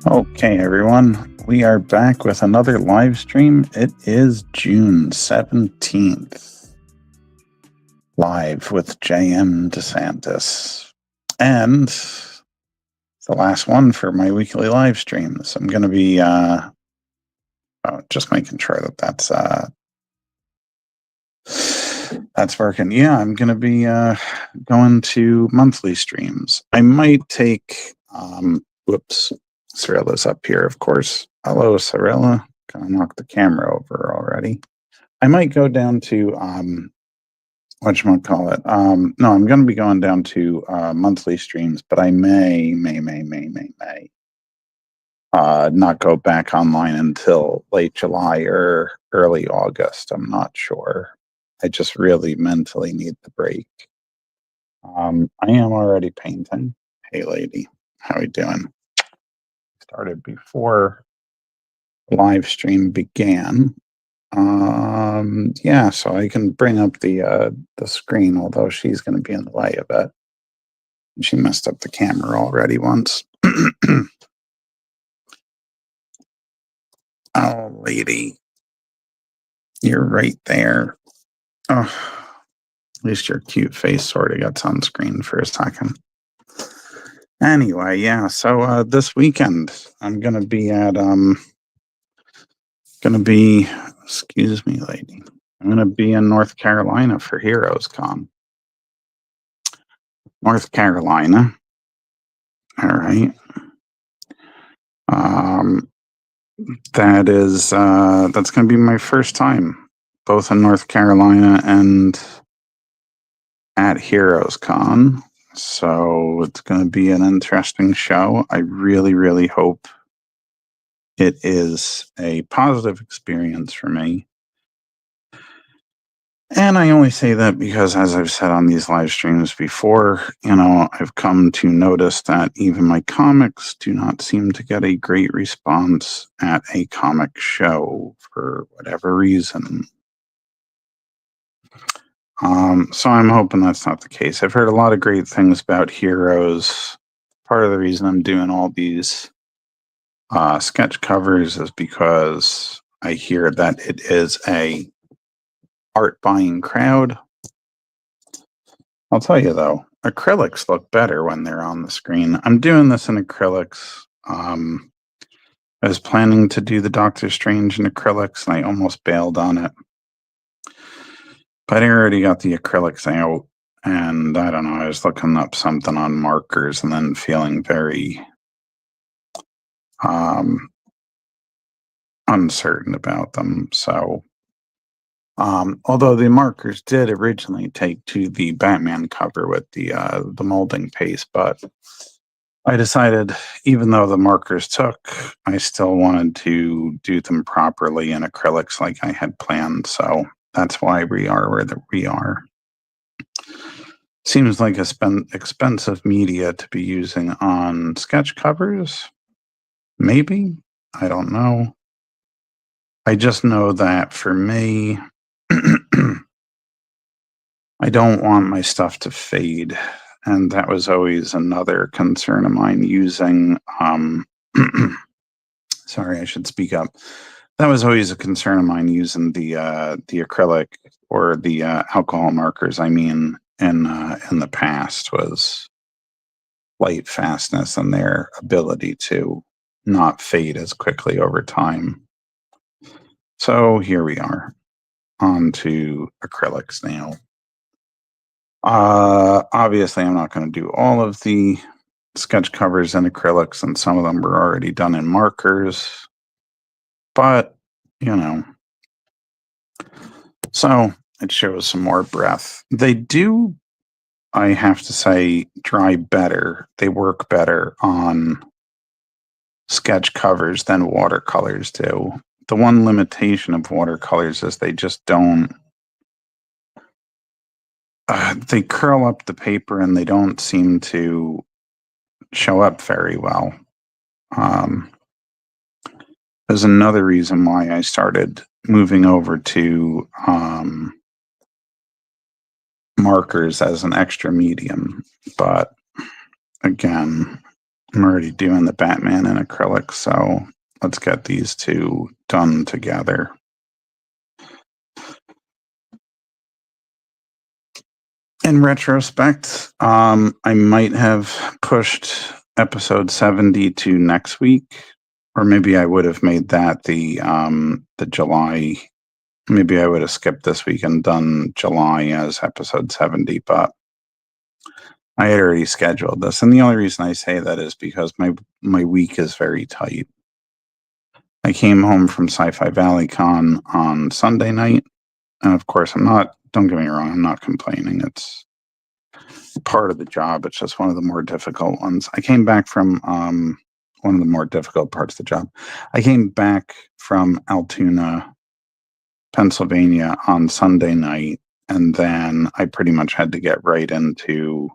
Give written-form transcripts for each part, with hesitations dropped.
Okay, everyone, we are back with another live stream. It is June 17th, live with JM DeSantis. And the last one for my weekly live streams. I'm going to be just making sure that that's working. Yeah, I'm going to be going to monthly streams. I might take, whoops. Cyrilla's up here, of course. Hello, Cyrilla. Gonna knock the camera over already. I might go down to whatchamacallit. No, I'm gonna be going down to monthly streams, but I may not go back online until late July or early August. I'm not sure. I just really mentally need the break. I am already painting. Hey lady, how you doing? Started before the live stream began. Yeah, so I can bring up the screen, although she's going to be in the way of it. She messed up the camera already once. Oh, lady, you're right there. Oh, at least your cute face sort of gets on screen for a second. Anyway, yeah, so this weekend I'm gonna be at excuse me, lady. I'm gonna be in North Carolina for Heroes Con. North Carolina. All right. That's gonna be my first time, both in North Carolina and at Heroes Con. So it's gonna be an interesting show. I really, really hope it is a positive experience for me. And I only say that because, as I've said on these live streams before, I've come to notice that even my comics do not seem to get a great response at a comic show for whatever reason. So I'm hoping that's not the case. I've heard a lot of great things about Heroes. Part of the reason I'm doing all these sketch covers is because I hear that it is a art buying crowd. I'll tell you though, acrylics look better when they're on the screen. I'm doing this in acrylics. I was planning to do the Doctor Strange in acrylics and I almost bailed on it. But I already got the acrylics out, and I don't know, I was looking up something on markers and then feeling very uncertain about them. So although the markers did originally take to the Batman cover with the molding paste, but I decided, even though the markers took, I still wanted to do them properly in acrylics like I had planned. So that's why we are where we are. Seems like expensive media to be using on sketch covers. Maybe. I don't know. I just know that for me, I don't want my stuff to fade. And that was always another concern of mine using, sorry, I should speak up. That was always a concern of mine using the acrylic or the alcohol markers. I mean, in the past was light fastness and their ability to not fade as quickly over time. So here we are, on to acrylics now. Obviously, I'm not going to do all of the sketch covers in acrylics, and some of them were already done in markers. But, so it shows some more breath. They do, I have to say, dry better. They work better on sketch covers than watercolors do. The one limitation of watercolors is they just don't, they curl up the paper and they don't seem to show up very well. There's another reason why I started moving over to markers as an extra medium. But again, I'm already doing the Batman in acrylic, so let's get these two done together. In retrospect, I might have pushed episode 70 to next week, or maybe I would have made that the July. Maybe I would have skipped this week and done July as episode 70, but I had already scheduled this. And the only reason I say that is because my week is very tight. I came home from Sci-Fi Valley Con on Sunday night. And of course, don't get me wrong, I'm not complaining. It's part of the job. It's just one of the more difficult ones. I came back from one of the more difficult parts of the job. I came back from Altoona, Pennsylvania on Sunday night. And then I pretty much had to get right into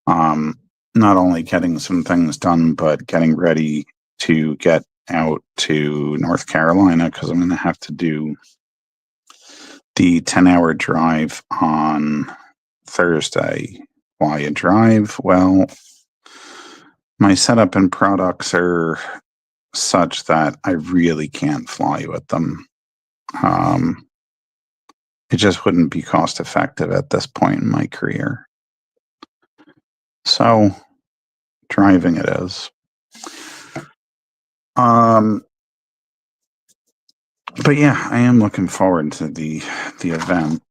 not only getting some things done, but getting ready to get out to North Carolina because I'm going to have to do the 10-hour drive on Thursday. Why a drive? Well, my setup and products are such that I really can't fly with them. It just wouldn't be cost effective at this point in my career. So driving it is. But yeah, I am looking forward to the event.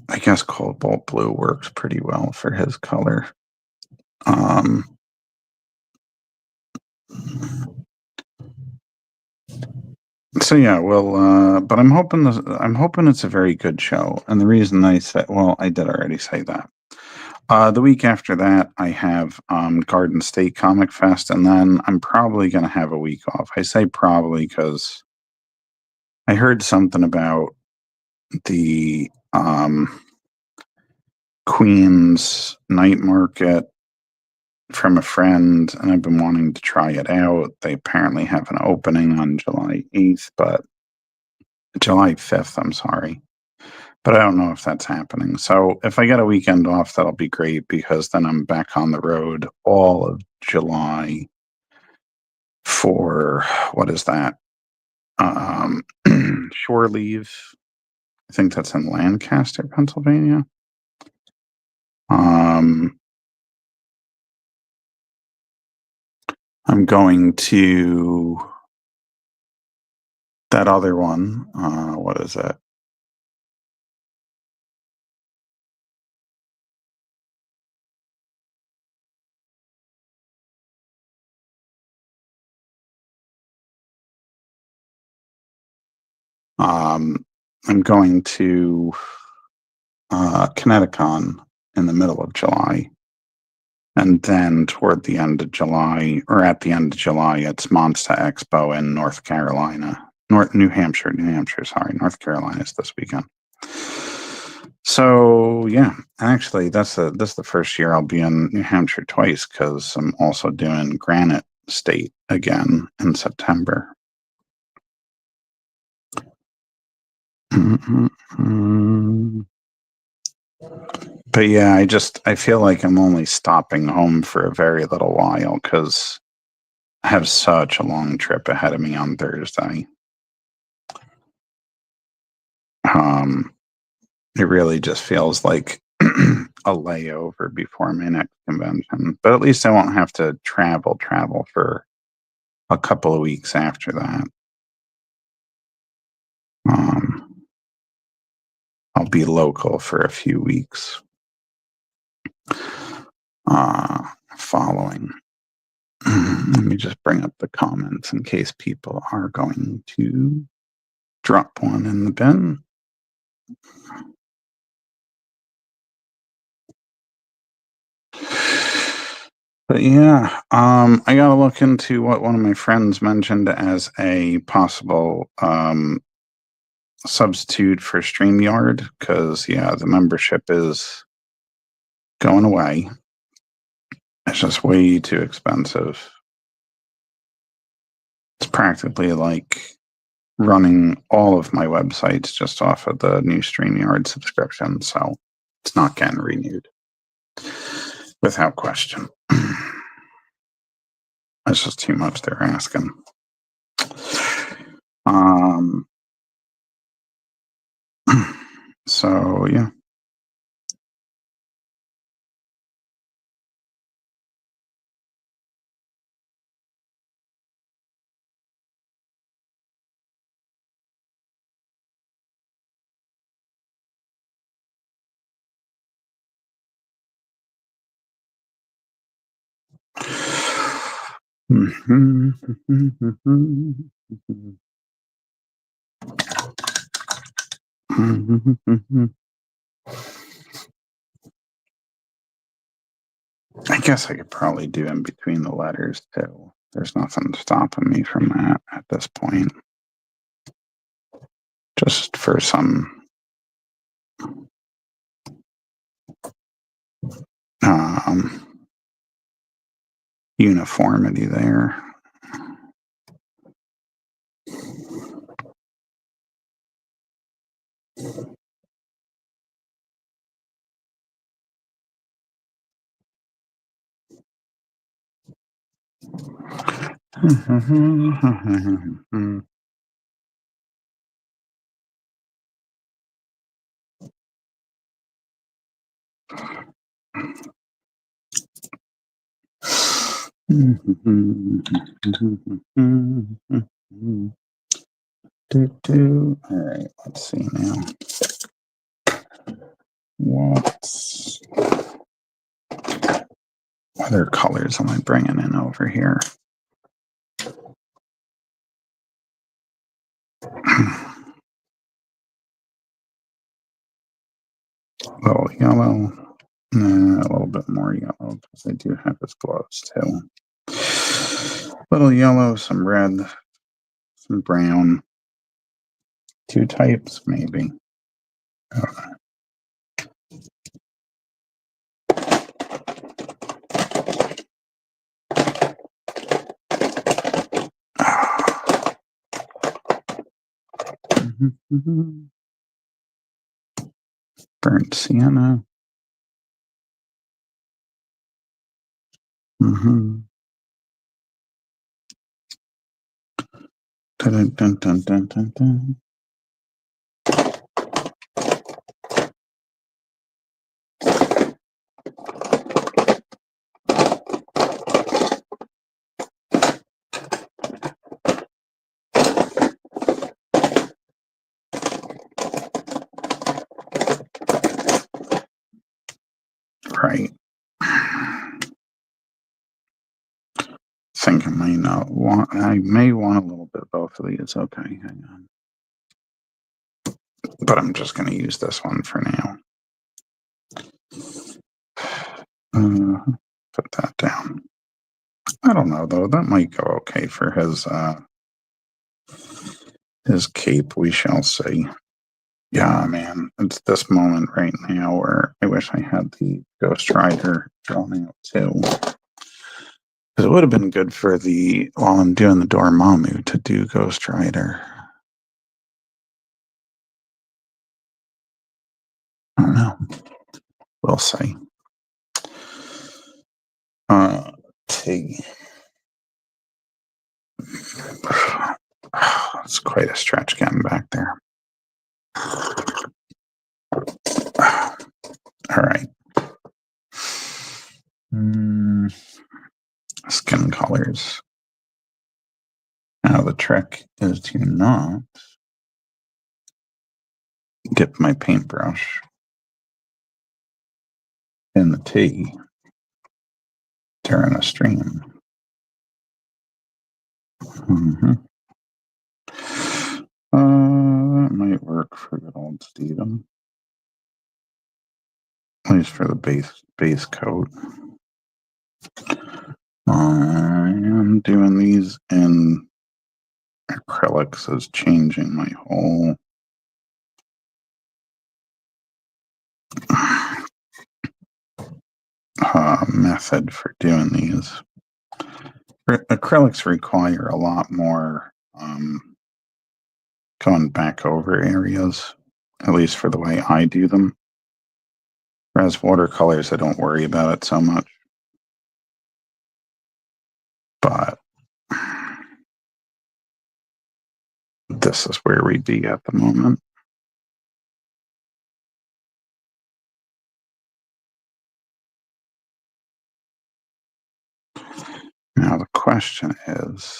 I guess cobalt blue works pretty well for his color. So yeah, well, but I'm hoping it's a very good show. And the reason I said, well, I did already say that. The week after that, I have Garden State Comic Fest, and then I'm probably going to have a week off. I say probably because I heard something about the Queens night market from a friend, and I've been wanting to try it out. They apparently have an opening on July 8th, but July 5th, I'm sorry. But I don't know if that's happening. So if I get a weekend off, that'll be great because then I'm back on the road all of July for, what is that? Shore leave. I think that's in Lancaster, Pennsylvania. I'm going to that other one. What is it? I'm going to Connecticut in the middle of July. And then toward the end of July, or at the end of July, it's Monster Expo in North Carolina. New Hampshire, sorry. North Carolina is this weekend. So yeah, actually this is the first year I'll be in New Hampshire twice because I'm also doing Granite State again in September. But yeah, I feel like I'm only stopping home for a very little while because I have such a long trip ahead of me on Thursday. It really just feels like a layover before my next convention, but at least I won't have to travel for a couple of weeks after that. I'll be local for a few weeks. Following. Let me just bring up the comments in case people are going to drop one in the bin. But yeah, I gotta look into what one of my friends mentioned as a possible substitute for StreamYard, because yeah, the membership is going away. It's just way too expensive. It's practically like running all of my websites just off of the new StreamYard subscription, so it's not getting renewed without question. That's just too much they're asking. So yeah. I guess I could probably do in between the letters too. There's nothing stopping me from that at this point. Just for some uniformity there. All right, let's see now. What other colors am I bringing in over here? A little yellow, a little bit more yellow because I do have his gloves too. Little yellow, some red, some brown. 2 types, maybe. Burnt sienna. Dun, dun, dun, dun, dun, dun. Right. Think I may not want. I may want a little bit of both of these. Okay, hang on. But I'm just going to use this one for now. Put that down. I don't know though. That might go okay for his cape. We shall see. Yeah, man. It's this moment right now where I wish I had the Ghost Rider drawn out too. Because it would have been good for while I'm doing the Dormammu to do Ghost Rider. I don't know. We'll see. Tig. It's quite a stretch getting back there. All right. Skin colors. Now the trick is to not dip my paintbrush in the tea during a stream. That might work for good old Steven. At least for the base coat. I am doing these in acrylics is changing my whole method for doing these. Acrylics require a lot more going back over areas, at least for the way I do them. Whereas watercolors, I don't worry about it so much. But this is where we'd be at the moment. Now the question is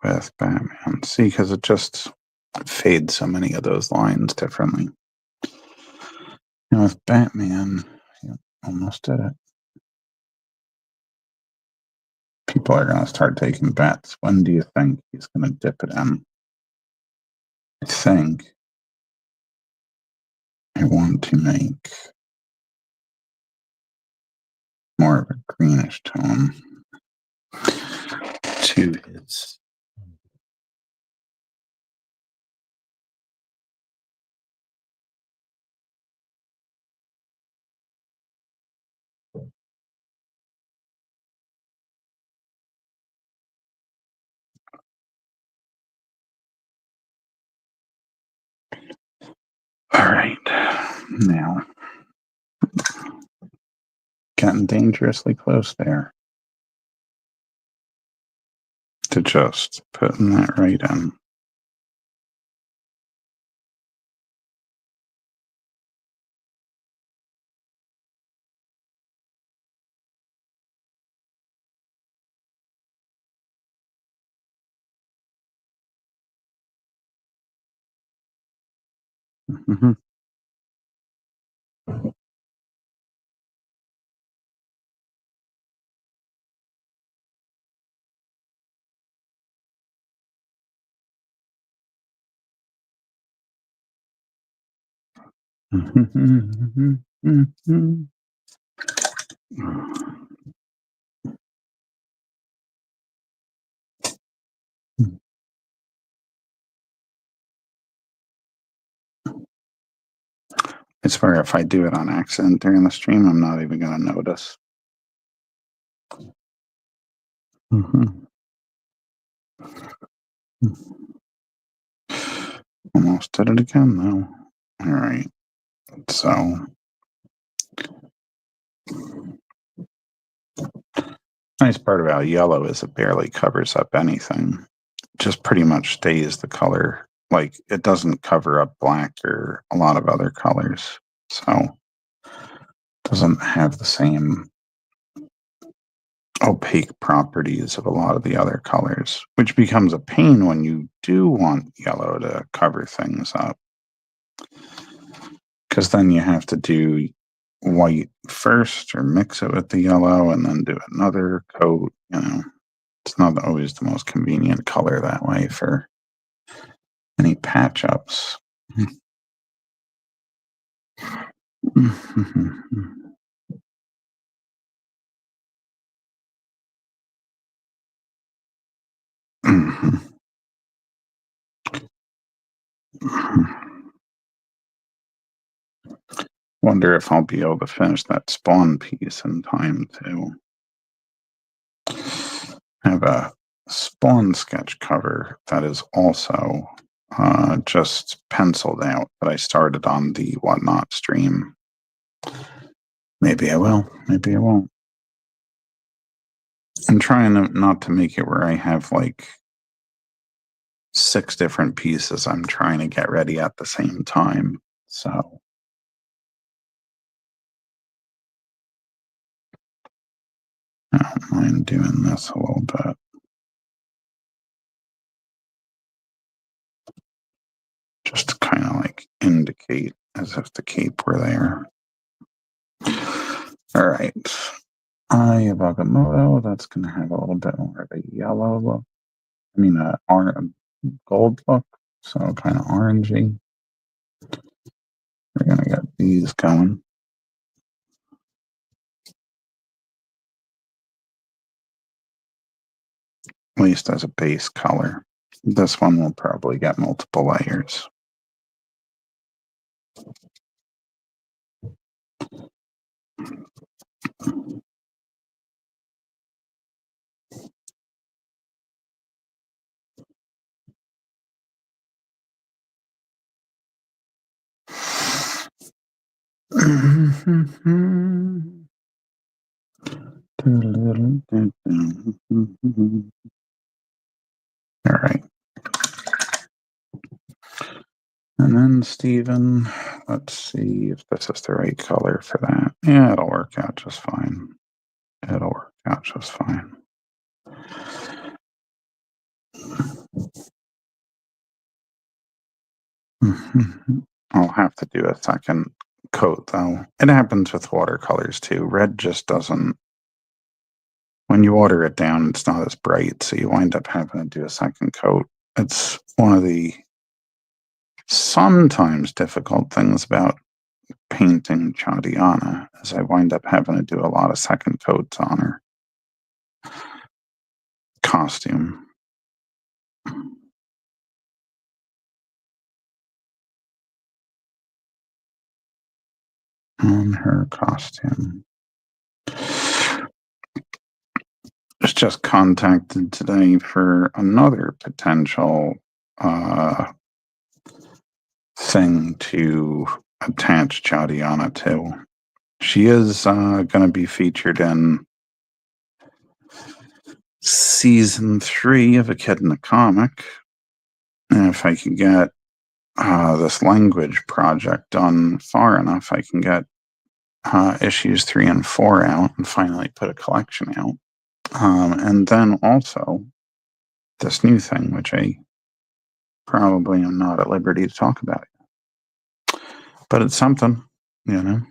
with Batman, see, because it just fades so many of those lines differently. Now with Batman, yep, almost did it. People are going to start taking bets. When do you think he's going to dip it in? I think I want to make more of a greenish tone to his. All right, now getting dangerously close there to just putting that right in. Mm-hmm. I swear, if I do it on accident during the stream, I'm not even going to notice. Almost did it again, though. All right. So, nice part about yellow is it barely covers up anything. It just pretty much stays the color. Like, it doesn't cover up black or a lot of other colors. So, doesn't have the same opaque properties of a lot of the other colors, which becomes a pain when you do want yellow to cover things up. Because then you have to do white first or mix it with the yellow and then do another coat. You know, it's not always the most convenient color that way for any patch ups. Wonder if I'll be able to finish that spawn piece in time to have a spawn sketch cover that is also just penciled out that I started on the Whatnot stream. Maybe I will, maybe I won't. I'm trying not to make it where I have like 6 different pieces I'm trying to get ready at the same time. So I don't mind doing this a little bit. Just to kind of like indicate as if the cape were there. All right. Ayabagamoto, that's going to have a little bit more of a yellow look. I mean, gold look. So kind of orangey. We're going to get these going. At least as a base color. This one will probably get multiple layers. All right. And then Stephen, let's see if this is the right color for that. Yeah, it'll work out just fine. It'll work out just fine. I'll have to do a second coat though. It happens with watercolors too. Red just doesn't, when you water it down, it's not as bright. So you wind up having to do a second coat. It's one of the sometimes difficult things about painting Chadiana is I wind up having to do a lot of second coats on her costume. On her costume. Was just contacted today for another potential thing to attach Chadiana to. She is going to be featured in season 3 of A Kid in a Comic. And if I can get this language project done far enough, I can get issues 3 and 4 out and finally put a collection out. And then also this new thing, which I probably am not at liberty to talk about. But it's something, you know.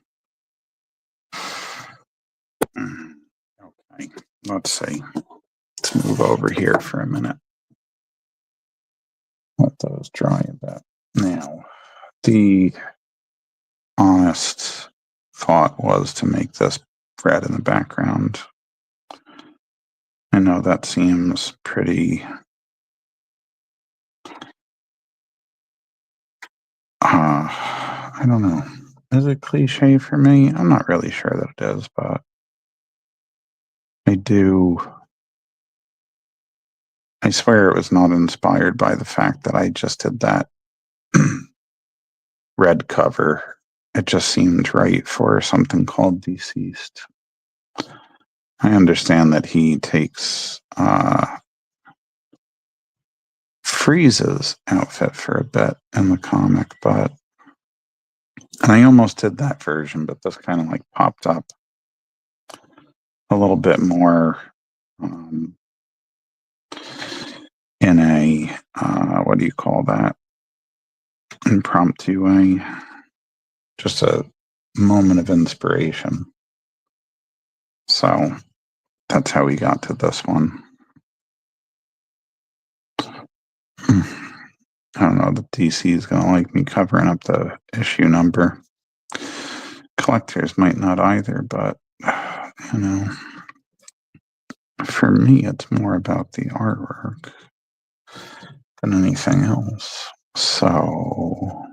Okay, let's see. Let's move over here for a minute. Let those dry a bit. Now, the honest thought was to make this red in the background. I know that seems pretty I don't know. Is it cliche for me? I'm not really sure that it is, but I swear it was not inspired by the fact that I just did that red cover. It just seemed right for something called Deceased. I understand that he takes Freeze's outfit for a bit in the comic, and I almost did that version, but this kind of like popped up a little bit more in a what do you call that? Impromptu way. Just a moment of inspiration. So that's how we got to this one. I don't know that DC is going to like me covering up the issue number. Collectors might not either, but, you know, for me, it's more about the artwork than anything else. So,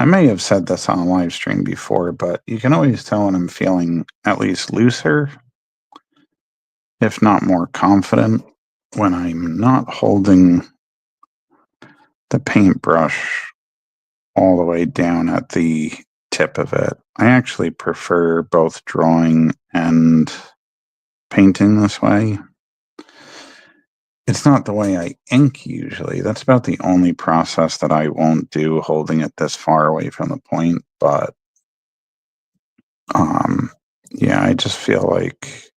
I may have said this on a live stream before, but you can always tell when I'm feeling at least looser, if not more confident, when I'm not holding the paintbrush all the way down at the tip of it. I actually prefer both drawing and painting this way. It's not the way I ink usually. That's about the only process that I won't do holding it this far away from the point. But yeah, I just feel like,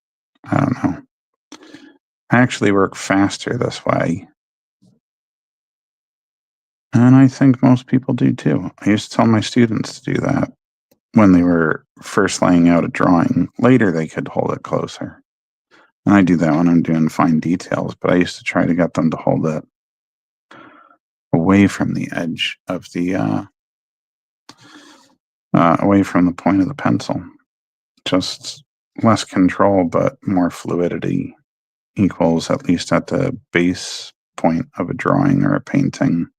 I don't know. I actually work faster this way. And I think most people do too. I used to tell my students to do that when they were first laying out a drawing. Later, they could hold it closer. And I do that when I'm doing fine details, but I used to try to get them to hold it away from the edge of the, away from the point of the pencil. Just less control, but more fluidity equals, at least at the base point of a drawing or a painting,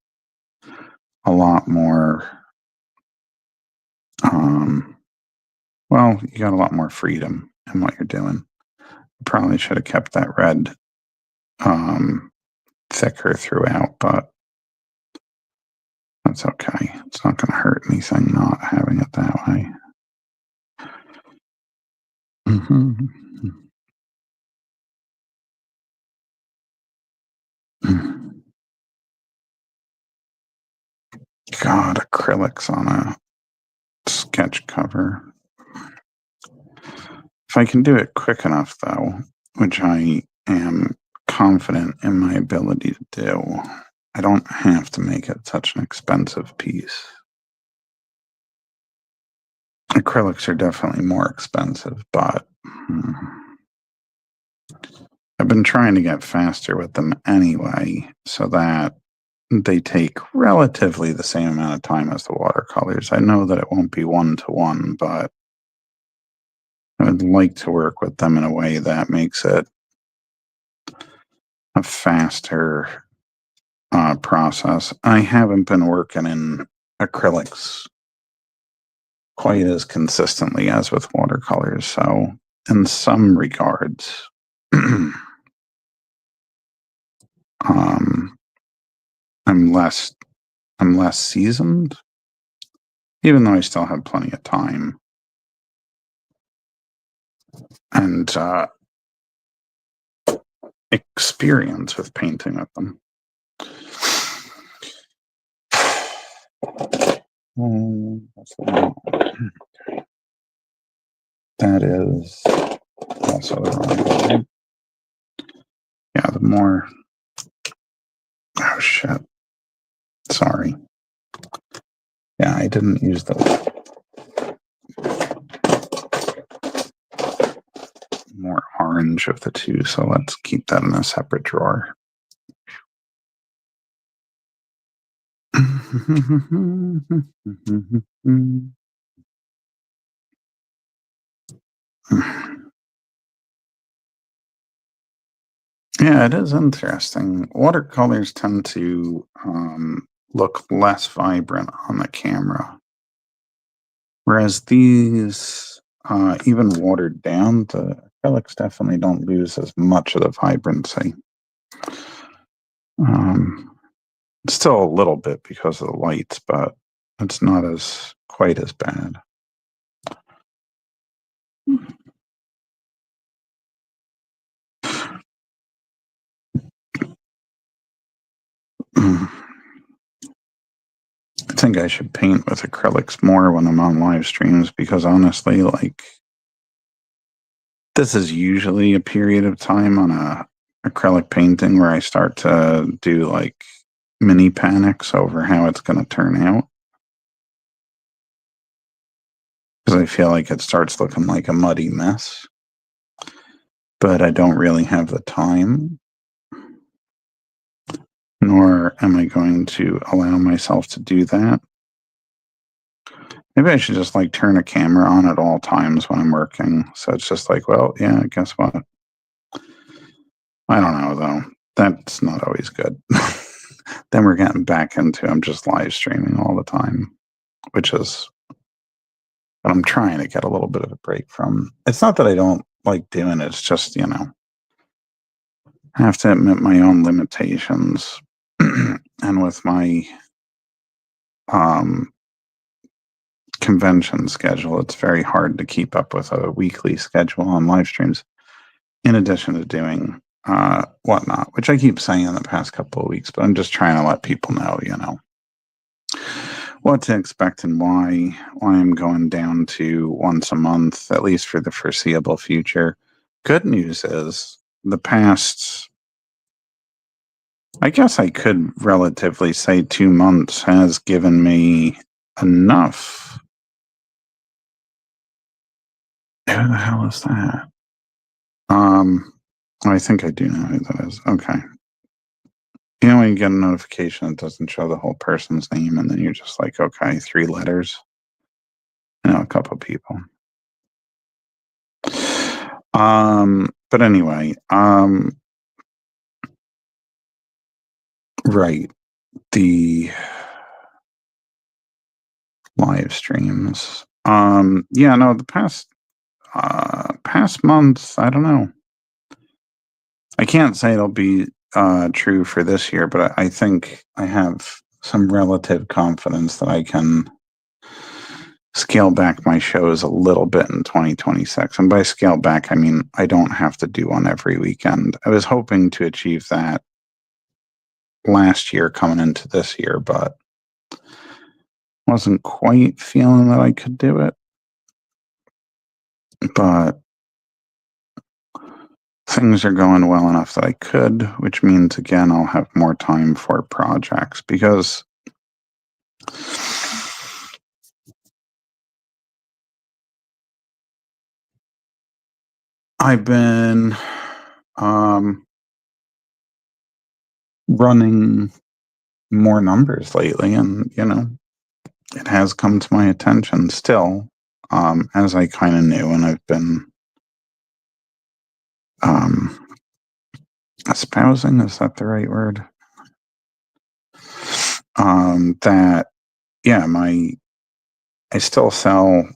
a lot more, well, you got a lot more freedom in what you're doing. Probably should have kept that red thicker throughout, but that's okay. It's not going to hurt anything not having it that way. God, acrylics on a sketch cover. If I can do it quick enough, though, which I am confident in my ability to do, I don't have to make it such an expensive piece. Acrylics are definitely more expensive, but I've been trying to get faster with them anyway, so that they take relatively the same amount of time as the watercolors. I know that it won't be 1-to-1, but I would like to work with them in a way that makes it a faster process. I haven't been working in acrylics quite as consistently as with watercolors, so in some regards, I'm less seasoned, even though I still have plenty of time and experience with painting with them. That is also the wrong one. Yeah, the more. Oh shit! Sorry. Yeah, I didn't use the more orange of the two, so let's keep that in a separate drawer. Yeah, it is interesting. Watercolors tend to look less vibrant on the camera, whereas these, even watered down, the acrylics definitely don't lose as much of the vibrancy. Still a little bit because of the lights, but it's not as quite as bad. I think I should paint with acrylics more when I'm on live streams because honestly, like, this is usually a period of time on a acrylic painting where I start to do like mini panics over how it's going to turn out. Because I feel like it starts looking like a muddy mess. But I don't really have the time, nor am I going to allow myself to do that. Maybe I should just like turn a camera on at all times when I'm working. So it's just like, well, yeah, guess what? I don't know though. That's not always good. Then we're getting back into I'm just live streaming all the time, which is what I'm trying to get a little bit of a break from. It's not that I don't like doing it. It's just, I have to admit my own limitations. And with my convention schedule, it's very hard to keep up with a weekly schedule on live streams, in addition to doing whatnot, which I keep saying in the past couple of weeks, but I'm just trying to let people know, what to expect and why I'm going down to once a month, at least for the foreseeable future. Good news is the past, I guess I could relatively say 2 months has given me enough. Who the hell is that? I think I do know who that is. Okay. When you get a notification that doesn't show the whole person's name, and then you're just like, okay, 3 letters. A couple of people. But anyway, right. The live streams. The past months, I don't know. I can't say it'll be true for this year, but I think I have some relative confidence that I can scale back my shows a little bit in 2026. And by scale back, I mean I don't have to do one every weekend. I was hoping to achieve that last year coming into this year, but wasn't quite feeling that I could do it. But things are going well enough that I could, which means again I'll have more time for projects because I've been running more numbers lately, and it has come to my attention still, as I kind of knew, and I've been espousing, is that the right word? That yeah, I still sell,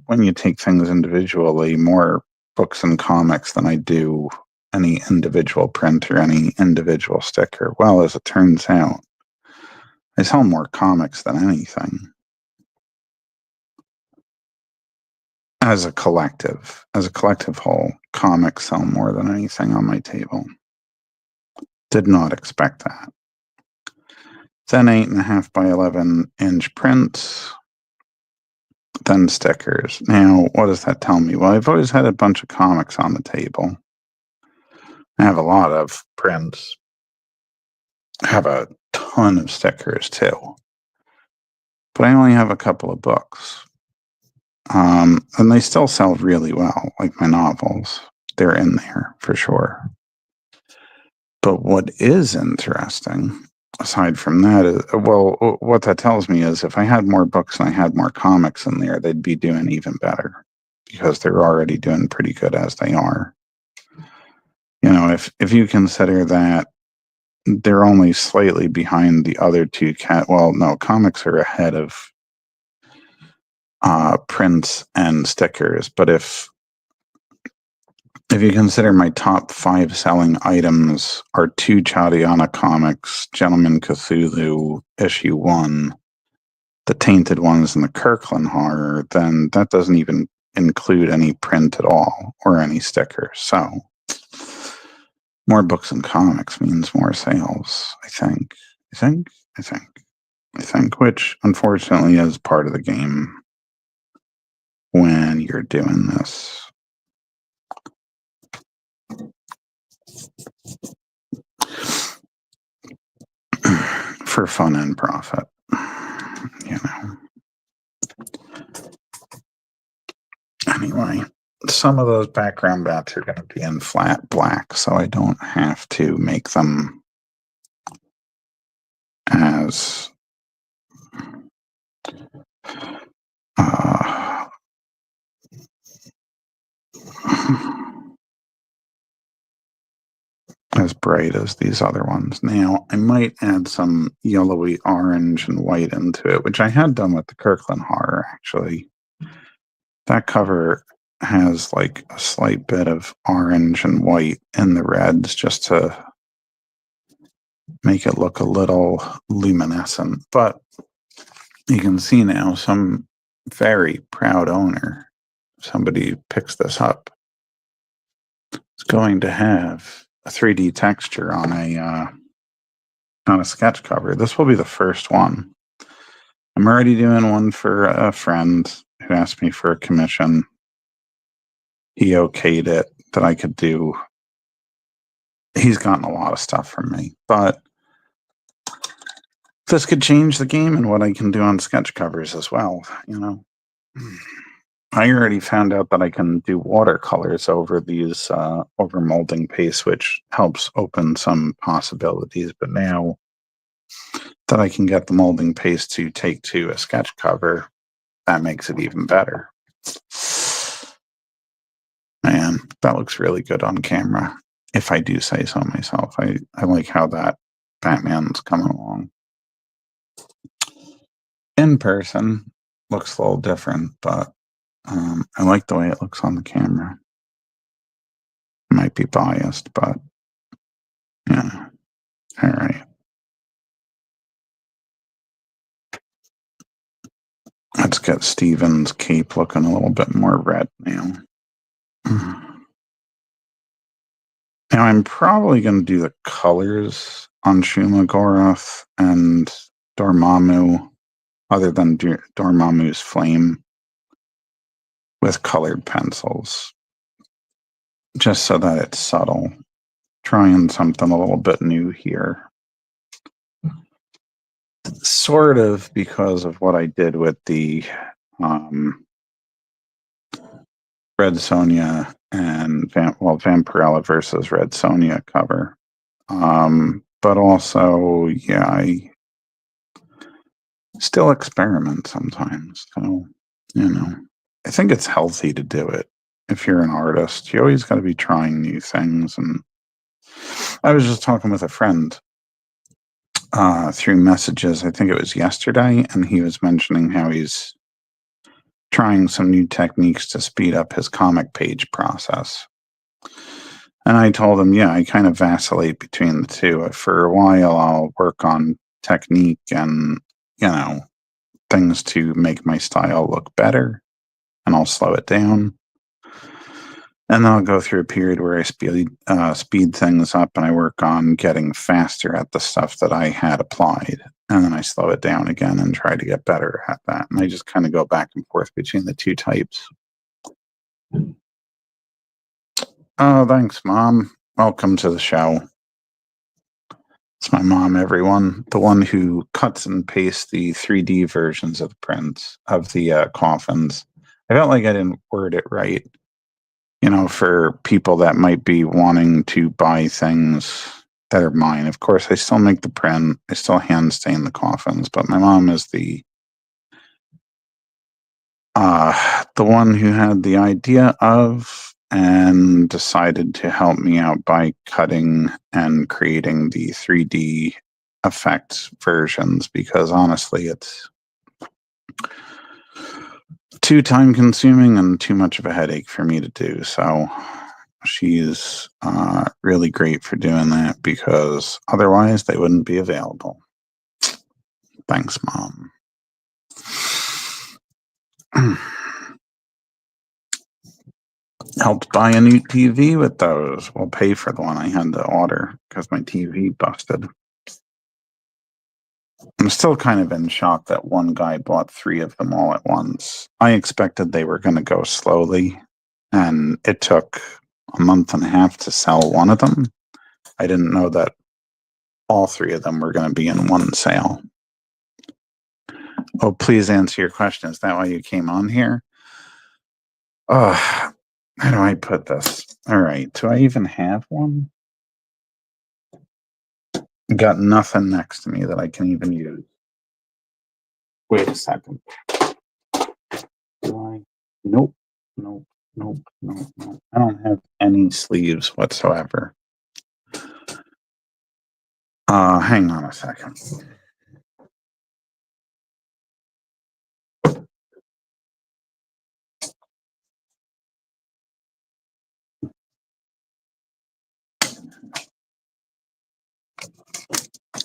when you take things individually, more books and comics than I do any individual print or any individual sticker. Well, as it turns out, I sell more comics than anything. As a collective whole, comics sell more than anything on my table. Did not expect that. Then 8.5 by 11-inch prints, then stickers. Now, what does that tell me? Well, I've always had a bunch of comics on the table. I have a lot of prints. I have a ton of stickers too. But I only have a couple of books. And they still sell really well, like my novels. They're in there for sure. But what is interesting, aside from that, is, well, what that tells me is if I had more books and I had more comics in there, they'd be doing even better because they're already doing pretty good as they are. If you consider that they're only slightly behind the other two comics are ahead of prints and stickers. But if you consider my top 5 selling items are 2 Chadiana comics, Gentleman Cthulhu issue 1, the Tainted Ones, and the Kirkland Horror, then that doesn't even include any print at all or any stickers. So more books and comics means more sales, I think, which unfortunately is part of the game when you're doing this. For fun and profit, Anyway, some of those background bats are going to be in flat black, so I don't have to make them as as bright as these other ones. Now, I might add some yellowy orange and white into it, which I had done with the Kirkland Horror, actually. That cover has like a slight bit of orange and white in the reds just to make it look a little luminescent. But you can see now some very proud owner, somebody picks this up, is going to have a 3D texture on a sketch cover. This will be the first one. I'm already doing one for a friend who asked me for a commission. He okayed it that I could do. He's gotten a lot of stuff from me, but this could change the game and what I can do on sketch covers as well. I already found out that I can do watercolors over these over molding paste, which helps open some possibilities. But now that I can get the molding paste to take to a sketch cover, that makes it even better. Man, that looks really good on camera, if I do say so myself. I like how that Batman's coming along. In person, looks a little different, but I like the way it looks on the camera. Might be biased, but yeah. All right. Let's get Steven's cape looking a little bit more red now. Now I'm probably going to do the colors on Shumagoroth and Dormammu, other than Dormammu's flame, with colored pencils, just so that it's subtle. Trying something a little bit new here. Sort of because of what I did with the Red Sonja and Vampirella versus Red Sonja cover. But also, yeah, I still experiment sometimes. So, I think it's healthy to do it. If you're an artist, you always got to be trying new things. And I was just talking with a friend through messages. I think it was yesterday, and he was mentioning how he's trying some new techniques to speed up his comic page process. And I told him, yeah, I kind of vacillate between the two. For a while, I'll work on technique and, things to make my style look better, and I'll slow it down. And then I'll go through a period where I speed things up and I work on getting faster at the stuff that I had applied. And then I slow it down again and try to get better at that. And I just kind of go back and forth between the two types. Oh, thanks, Mom. Welcome to the show. It's my mom, everyone. The one who cuts and pastes the 3D versions of the prints of the coffins. I felt like I didn't word it right. For people that might be wanting to buy things that are mine. Of course, I still make the print. I still hand stain the coffins, but my mom is the one who had the idea of and decided to help me out by cutting and creating the 3D effects versions, because honestly, it's too time consuming and too much of a headache for me to do. So she's really great for doing that, because otherwise they wouldn't be available. Thanks, Mom. Helped buy a new TV with those. We'll pay for the one I had to order because my TV busted. I'm still kind of in shock that one guy bought 3 of them all at once. I expected they were going to go slowly, and it took a month and a half to sell one of them. I didn't know that all 3 of them were going to be in one sale. Oh, please answer your question. Is that why you came on here? Oh, how do I put this? All right. Do I even have one? Got nothing next to me that I can even use. Wait a second. Do I? Nope. I don't have any sleeves whatsoever. Hang on a second.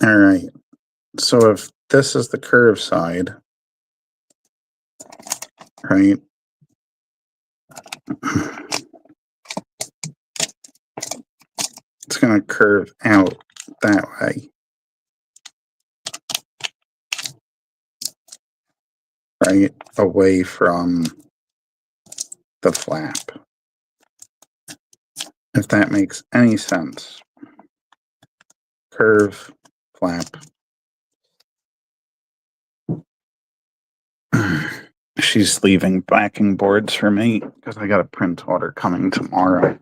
All right. So if this is the curve side, right? It's going to curve out that way. Right? Away from the flap. If that makes any sense. Curve, flap. She's leaving backing boards for me because I got a print order coming tomorrow.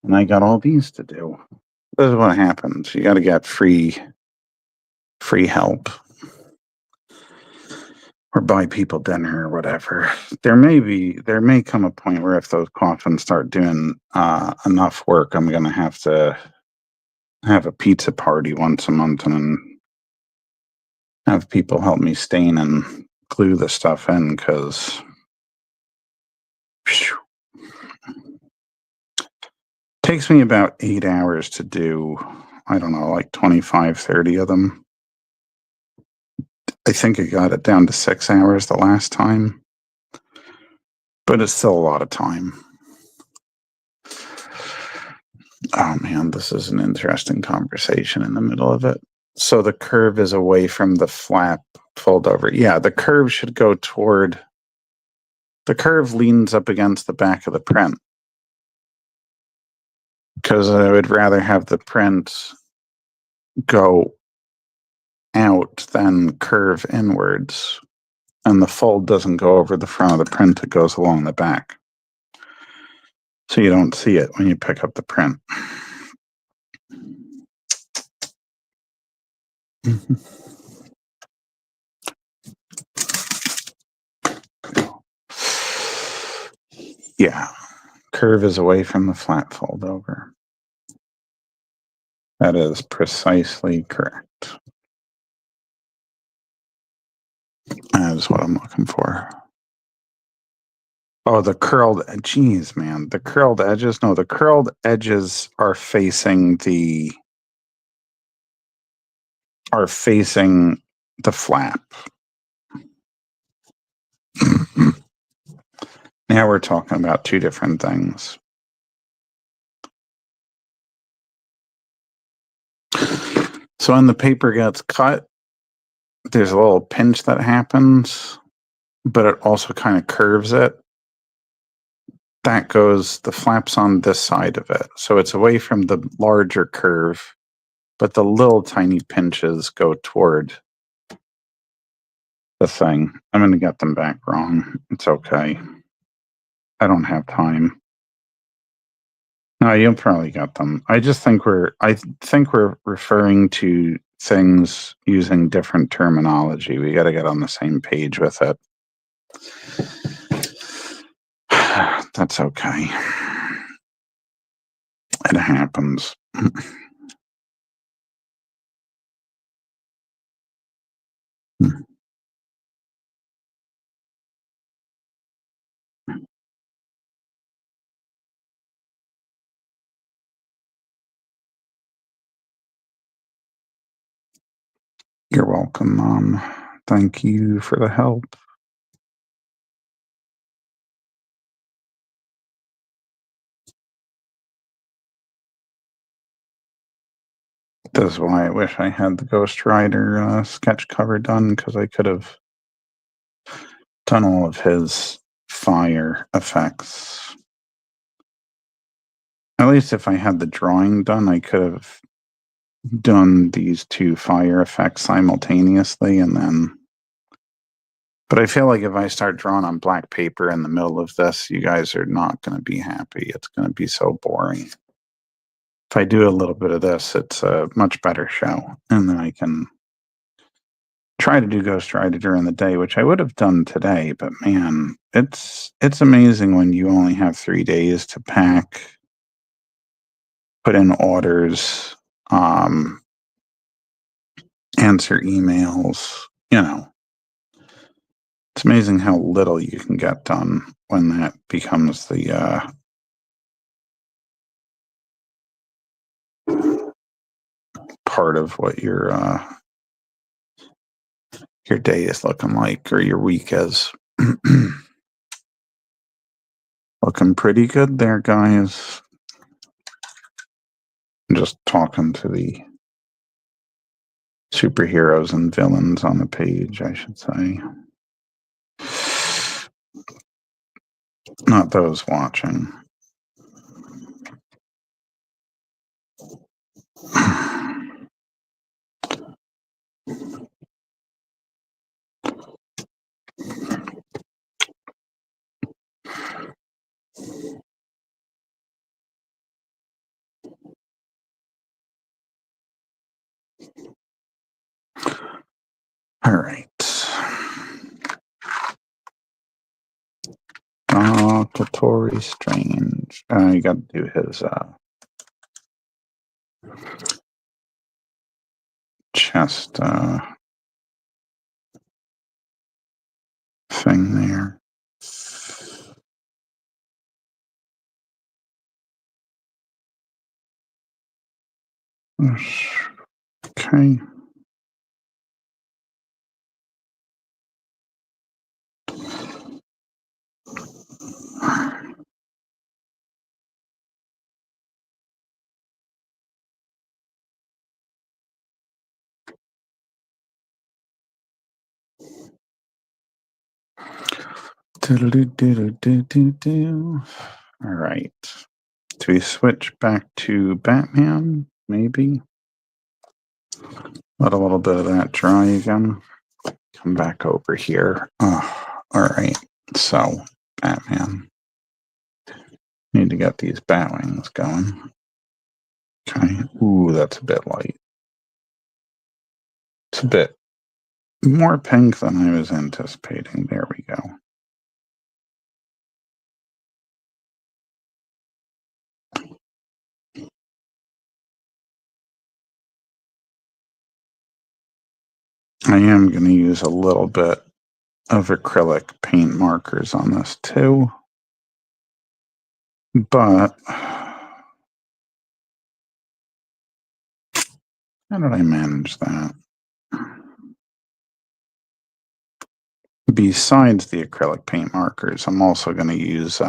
And I got all these to do. This is what happens. You got to get free help. Or buy people dinner or whatever. There may come a point where if those coffins start doing enough work, I'm going to have a pizza party once a month and have people help me stain and glue the stuff in, because takes me about 8 hours to do, I don't know, like 25, 30 of them. I think I got it down to 6 hours the last time, but it's still a lot of time. Oh man, this is an interesting conversation in the middle of it. So the curve is away from the flap fold over. Yeah, the curve should go toward, the curve leans up against the back of the print, because I would rather have the print go out than curve inwards. And the fold doesn't go over the front of the print, it goes along the back. So you don't see it when you pick up the print. Yeah, curve is away from the flat fold over. That is precisely correct. That is what I'm looking for. Oh, the curled, geez, man, the curled edges. No, the curled edges are facing the flap. Now we're talking about two different things. So when the paper gets cut, there's a little pinch that happens, but it also kind of curves it. That goes, the flap's on this side of it. So it's away from the larger curve, but the little tiny pinches go toward the thing. I'm going to get them back wrong. It's okay. I don't have time. No, you'll probably get them. I think we're referring to things using different terminology. We got to get on the same page with it. That's okay. It happens. You're welcome, Mom. Thank you for the help. This is why I wish I had the Ghost Rider sketch cover done, because I could have done all of his fire effects. At least if I had the drawing done, I could have done these two fire effects simultaneously and then. But I feel like if I start drawing on black paper in the middle of this, you guys are not going to be happy. It's going to be so boring. If I do a little bit of this, it's a much better show. And then I can try to do Ghost Rider during the day, which I would have done today. But man, it's amazing when you only have 3 days to pack, put in orders, answer emails, It's amazing how little you can get done when that becomes the part of what your day is looking like, or your week is. Looking pretty good there, guys. I'm just talking to the superheroes and villains on the page, I should say. Not those watching. All right. Tory Strange. You got to do his chest thing there. Okay. All right. Do we switch back to Batman? Maybe. Let a little bit of that dry again. Come back over here. Oh, all right. So, Batman. Need to get these bat wings going. Okay. Ooh, that's a bit light. It's a bit more pink than I was anticipating. There we go. I am going to use a little bit of acrylic paint markers on this too. But how did I manage that? Besides the acrylic paint markers, I'm also going to use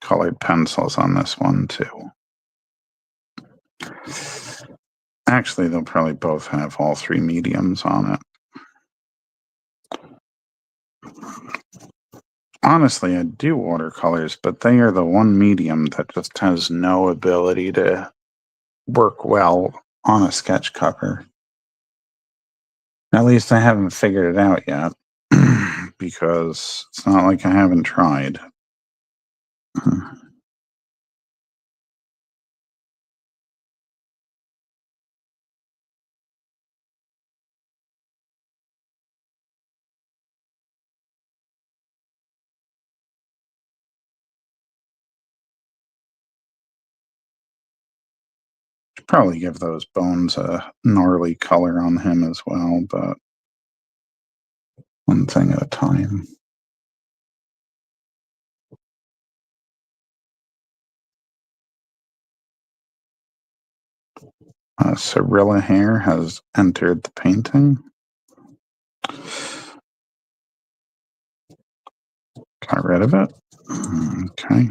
colored pencils on this one too. Actually, they'll probably both have all three mediums on it. Honestly, I do watercolors, but they are the one medium that just has no ability to work well on a sketch cover. At least I haven't figured it out yet, because it's not like I haven't tried. Probably give those bones a gnarly color on him as well, but one thing at a time. Cirilla hair has entered the painting. Got rid of it. Okay.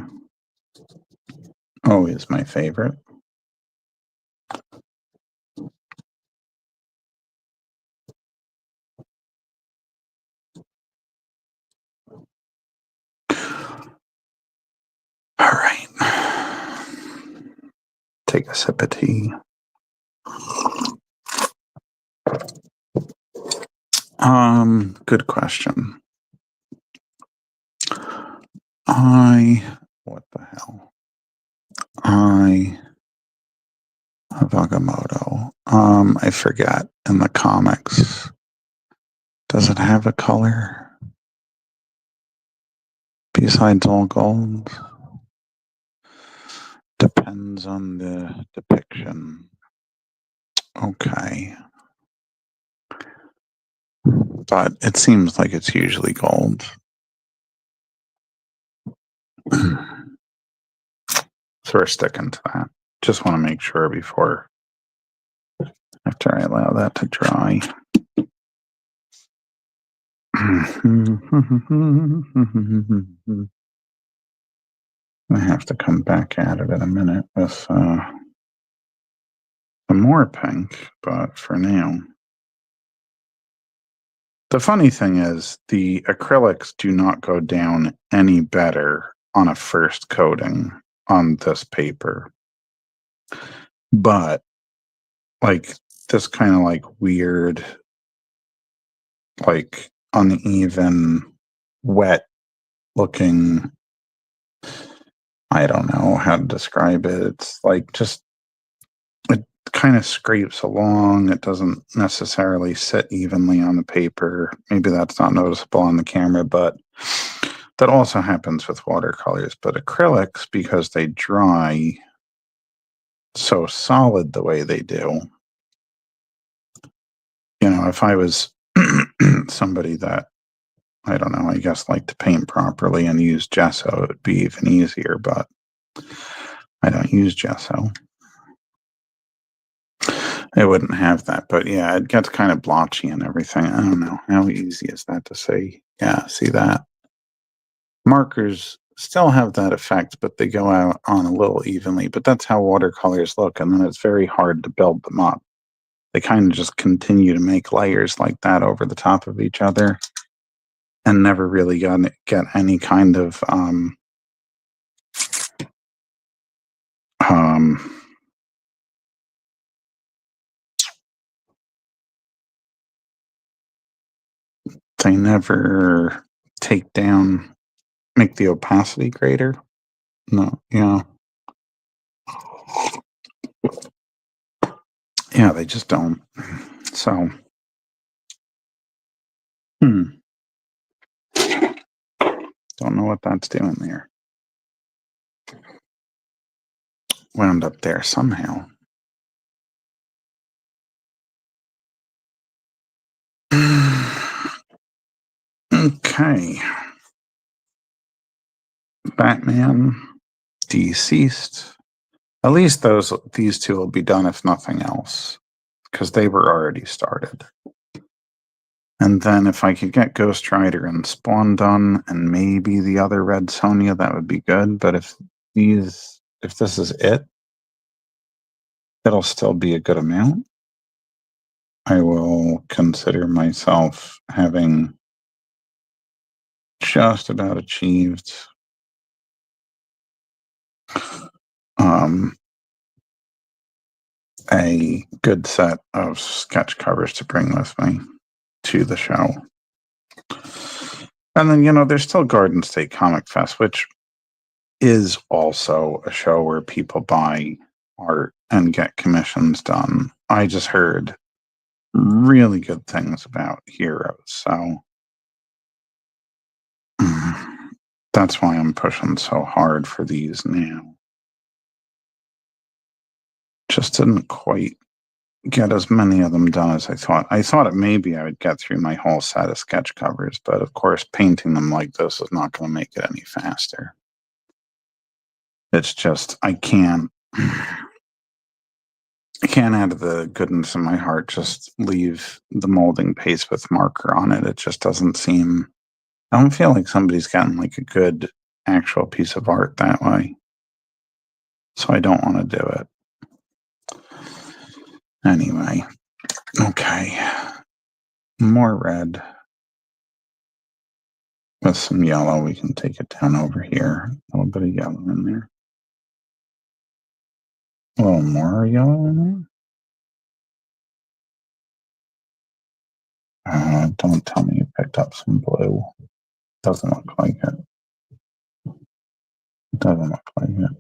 Always my favorite. All right. Take a sip of tea. Good question. What the hell? Agamotto. I forget in the comics. Does it have a color besides all gold? Depends on the depiction. Okay. But it seems like it's usually gold. So we're sticking to that. Just want to make sure before, after I allow that to dry. I have to come back at it in a minute with some more pink, but for now. The funny thing is, the acrylics do not go down any better on a first coating on this paper. But, like, this kind of like weird, like uneven, wet looking, I don't know how to describe it. It's like just, it kind of scrapes along. It doesn't necessarily sit evenly on the paper. Maybe that's not noticeable on the camera, but that also happens with watercolors. But acrylics, because they dry so solid the way they do, you know, if I was somebody that, I don't know, I guess like to paint properly and use gesso, it would be even easier. But I don't use gesso. It wouldn't have that, but yeah, it gets kind of blotchy and everything. I don't know. How easy is that to say? Yeah, see that? Markers still have that effect, but they go out on a little evenly. But that's how watercolors look, and then it's very hard to build them up. They kind of just continue to make layers like that over the top of each other and never really get any kind of they never make the opacity greater. No, yeah. Yeah, they just don't. So, don't know what that's doing there. Wound up there somehow. Okay. Batman, deceased. At least these two will be done if nothing else, because they were already started. And then if I could get Ghost Rider and Spawn done, and maybe the other Red Sonja, that would be good. But if this is it, it'll still be a good amount. I will consider myself having just about achieved a good set of sketch covers to bring with me to the show. And then, there's still Garden State Comic Fest, which is also a show where people buy art and get commissions done. I just heard really good things about Heroes, so that's why I'm pushing so hard for these now. Just didn't quite get as many of them done as I thought. I thought maybe I would get through my whole set of sketch covers, but of course, painting them like this is not going to make it any faster. It's just, I can't out of the goodness of my heart just leave the molding paste with marker on it. It just doesn't seem, I don't feel like somebody's gotten like a good actual piece of art that way. So I don't want to do it. Anyway, okay. More red with some yellow. We can take it down over here. A little bit of yellow in there. A little more yellow in there. Don't tell me you picked up some blue. Doesn't look like it. Doesn't look like it.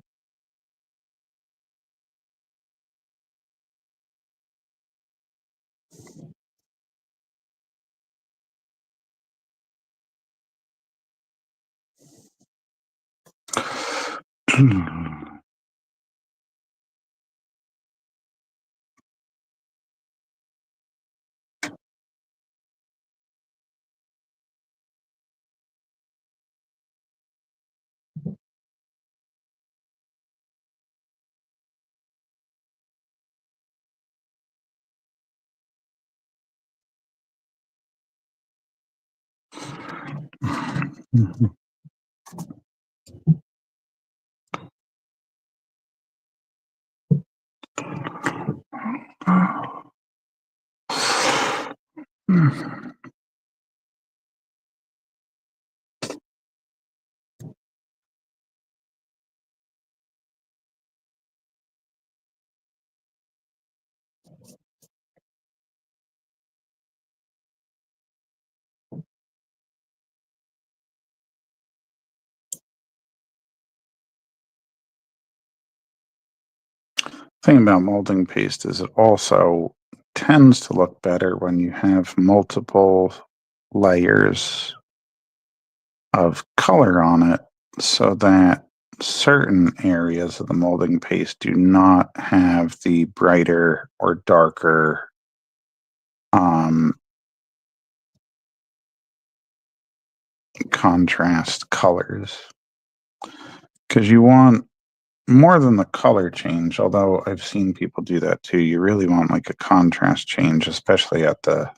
Thing about molding paste is it also tends to look better when you have multiple layers of color on it, so that certain areas of the molding paste do not have the brighter or darker contrast colors. Because you want more than the color change, although I've seen people do that too. You really want like a contrast change, especially at the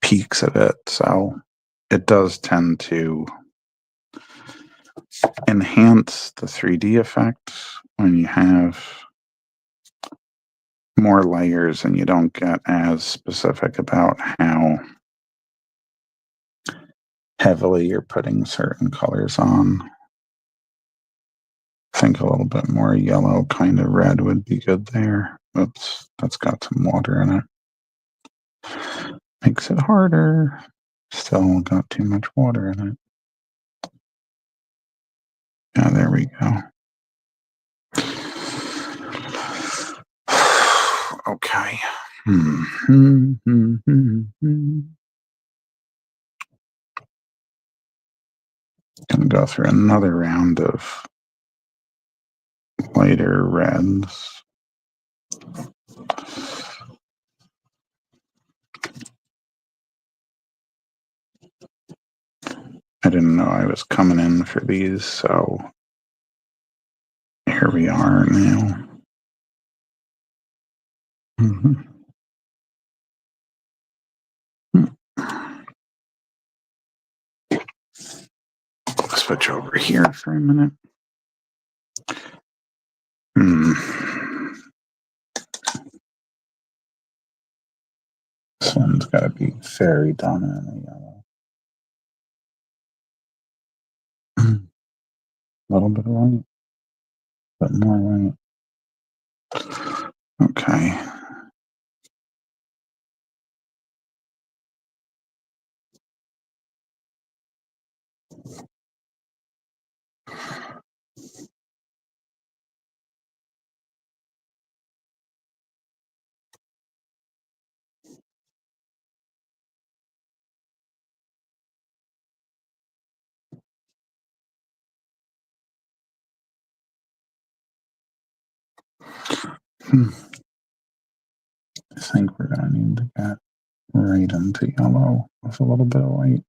peaks of it. So it does tend to enhance the 3D effect when you have more layers and you don't get as specific about how heavily you're putting certain colors on. I think a little bit more yellow, kind of red would be good there. Oops, that's got some water in it. Makes it harder. Still got too much water in it. Yeah, there we go. Okay. Gonna go through another round of lighter reds. I didn't know I was coming in for these, so here we are now. Switch over here for a minute. This one's got to be very dominant in yellow. A little bit of white, but more white. Okay. I think we're going to need to get right into yellow with a little bit of white.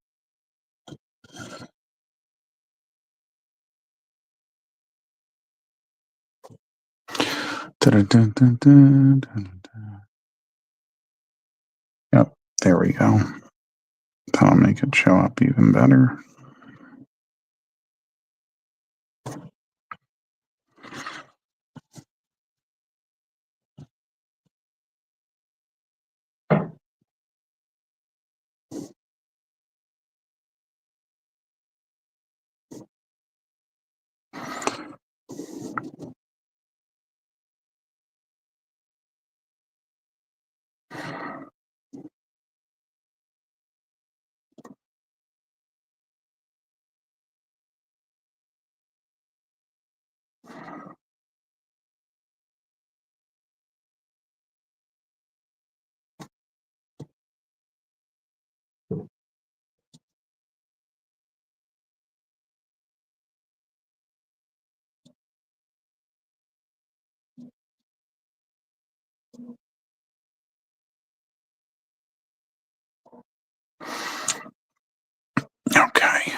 Yep, there we go. That'll make it show up even better. Okay.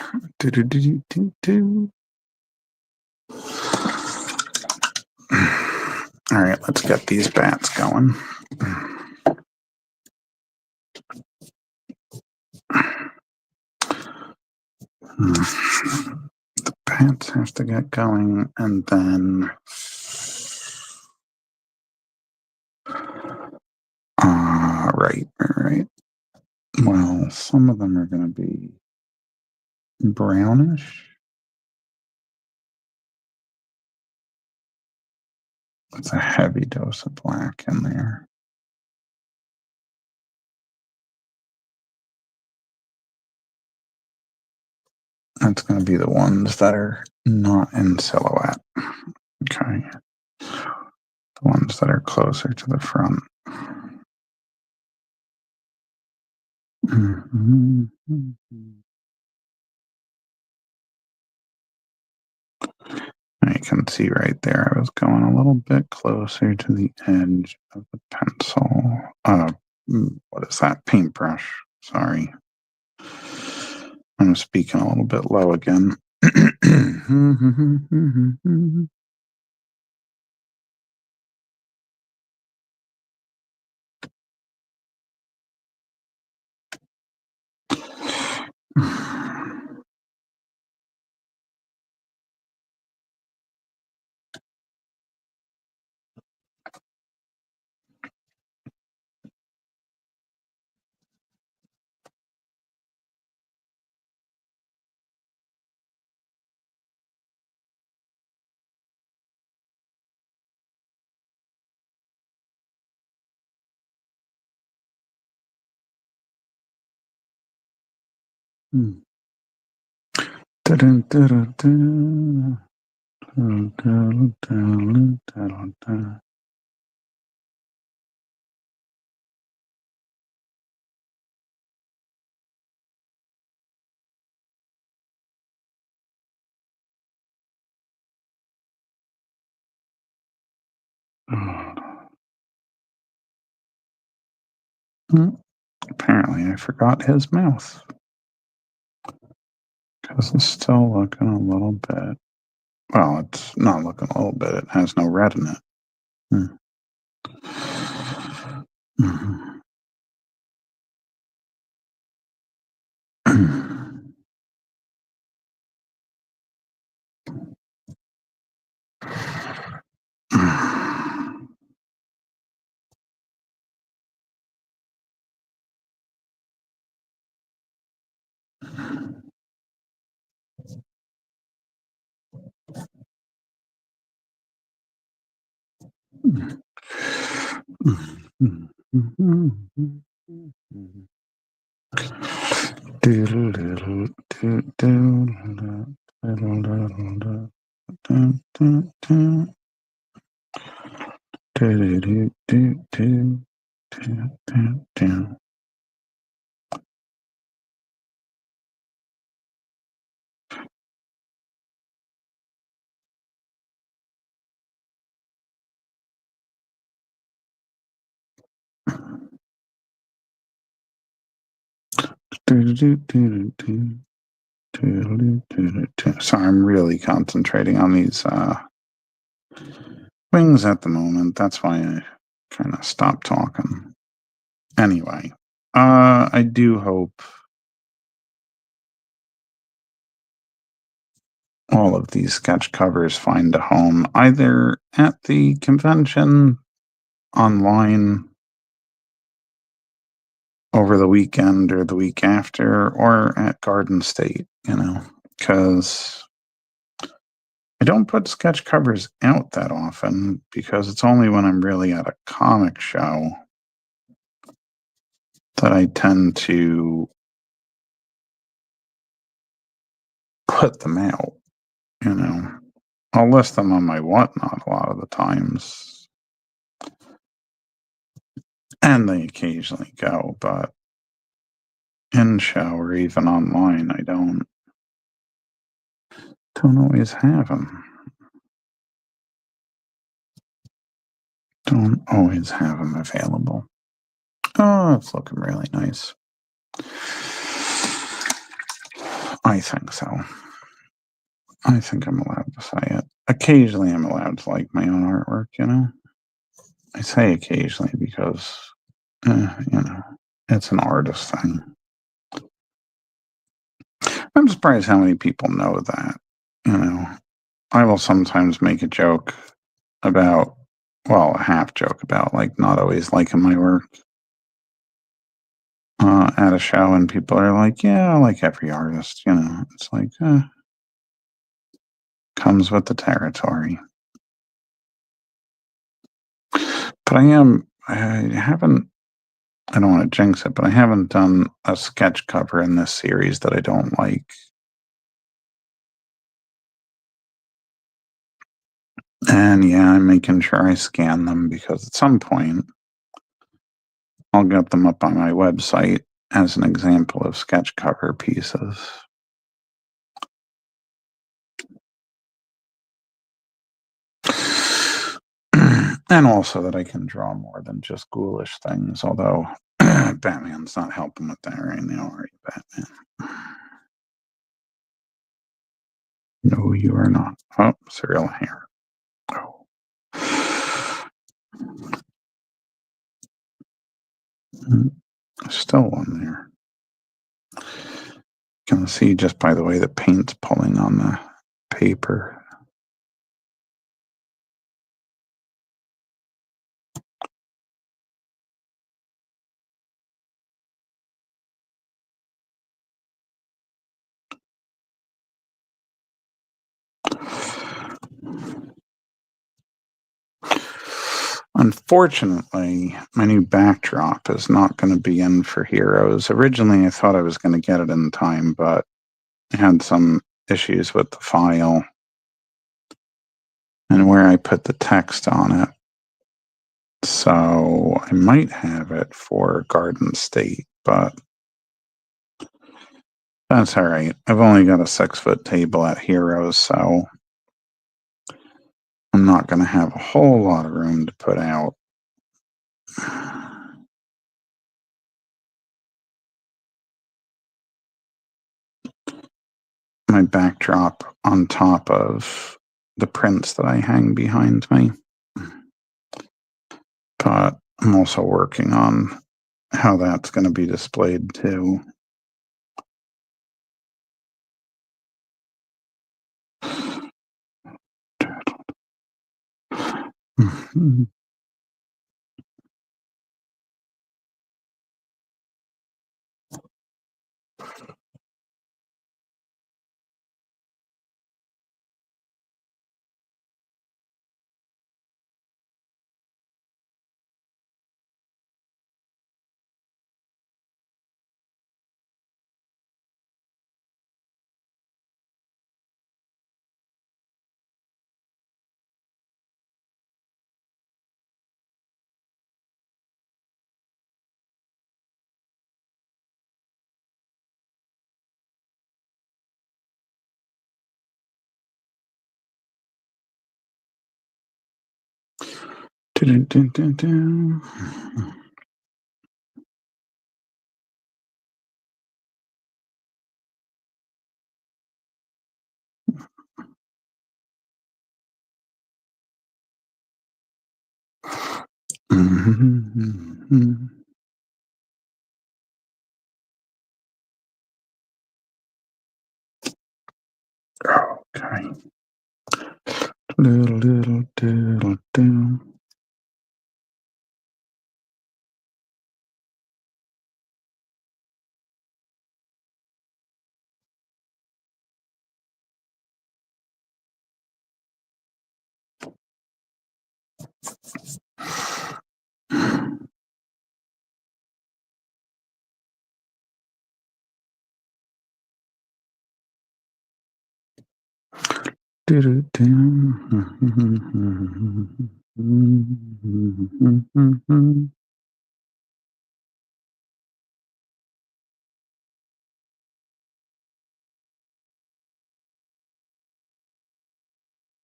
All right, let's get these bats going. The bats have to get going, and then right. Well, some of them are going to be brownish. It's a heavy dose of black in there. That's going to be the ones that are not in silhouette. Okay. The ones that are closer to the front. You can see right there, I was going a little bit closer to the edge of the pencil. What is that? Paintbrush. Sorry. I'm speaking a little bit low again. Apparently, I forgot his mouth because it's still looking a little bit. Well, it's not looking a little bit. It has no red in it. Hmm. Mhm. So I'm really concentrating on these wings at the moment. That's why I kind of stopped talking. Anyway, I do hope all of these sketch covers find a home either at the convention, online, over the weekend or the week after, or at Garden State, because I don't put sketch covers out that often because it's only when I'm really at a comic show that I tend to put them out, you know. I'll list them on my whatnot a lot of the times, and they occasionally go, but in show or even online, I don't always have them. Don't always have them available. Oh, it's looking really nice. I think so. I think I'm allowed to say it. Occasionally, I'm allowed to like my own artwork, I say occasionally because, it's an artist thing. I'm surprised how many people know that, you know. I will sometimes make a joke about, well, a half joke about like not always liking my work at a show, and people are like, "Yeah, like every artist," It's like, comes with the territory. But I haven't. I don't want to jinx it, but I haven't done a sketch cover in this series that I don't like. And yeah, I'm making sure I scan them because at some point I'll get them up on my website as an example of sketch cover pieces. And also that I can draw more than just ghoulish things, although Batman's not helping with that right now, are you, Batman? No, you are not. Oh, serial hair. Oh. Still one there. You can see just by the way the paint's pulling on the paper. Unfortunately, my new backdrop is not going to be in for Heroes. Originally, I thought I was going to get it in time, but I had some issues with the file and where I put the text on it. So I might have it for Garden State, but that's all right. I've only got a 6-foot table at Heroes, so I'm not going to have a whole lot of room to put out. My backdrop on top of the prints that I hang behind me. But I'm also working on how that's going to be displayed too.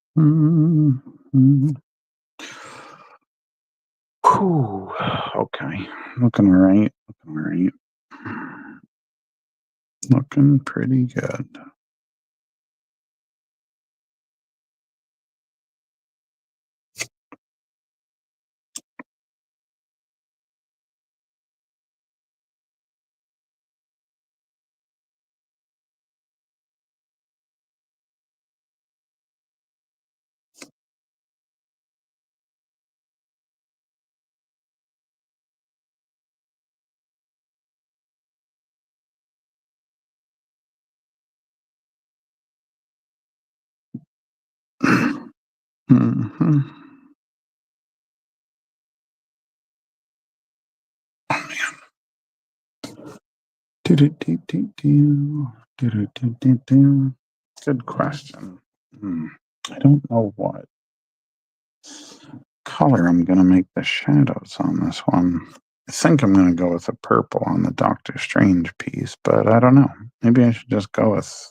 Okay. Whew. Okay. Looking all right. Looking all right. Looking pretty good. Mm-hmm. Oh man. Good question. I don't know what color I'm going to make the shadows on this one. I think I'm going to go with a purple on the Doctor Strange piece, but I don't know. Maybe I should just go with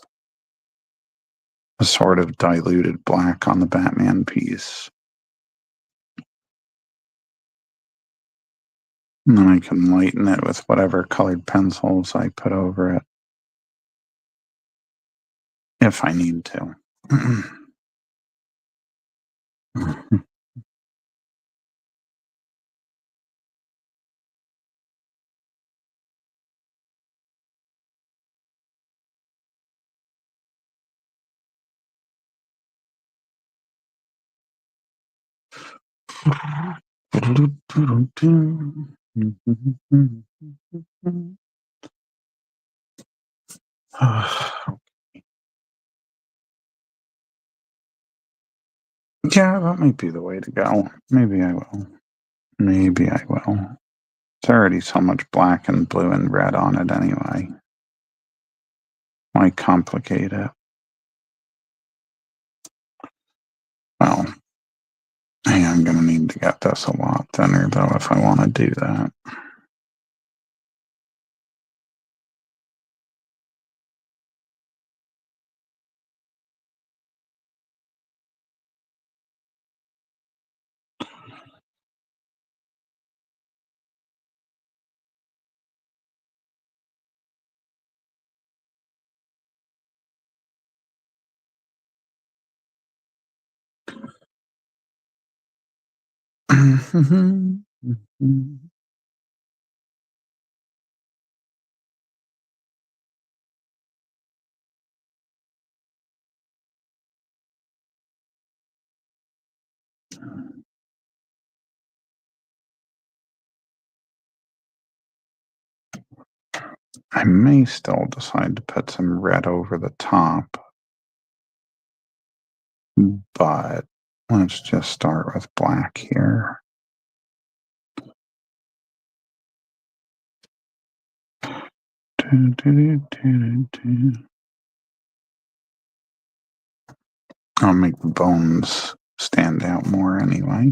a sort of diluted black on the Batman piece. And then I can lighten it with whatever colored pencils I put over it. If I need to. Yeah, that might be the way to go. Maybe I will. Maybe I will. There's already so much black and blue and red on it anyway. Why complicate it? Well, I am going to need to get this a lot thinner, though, if I want to do that. I may still decide to put some red over the top, but let's just start with black here. I'll make the bones stand out more anyway.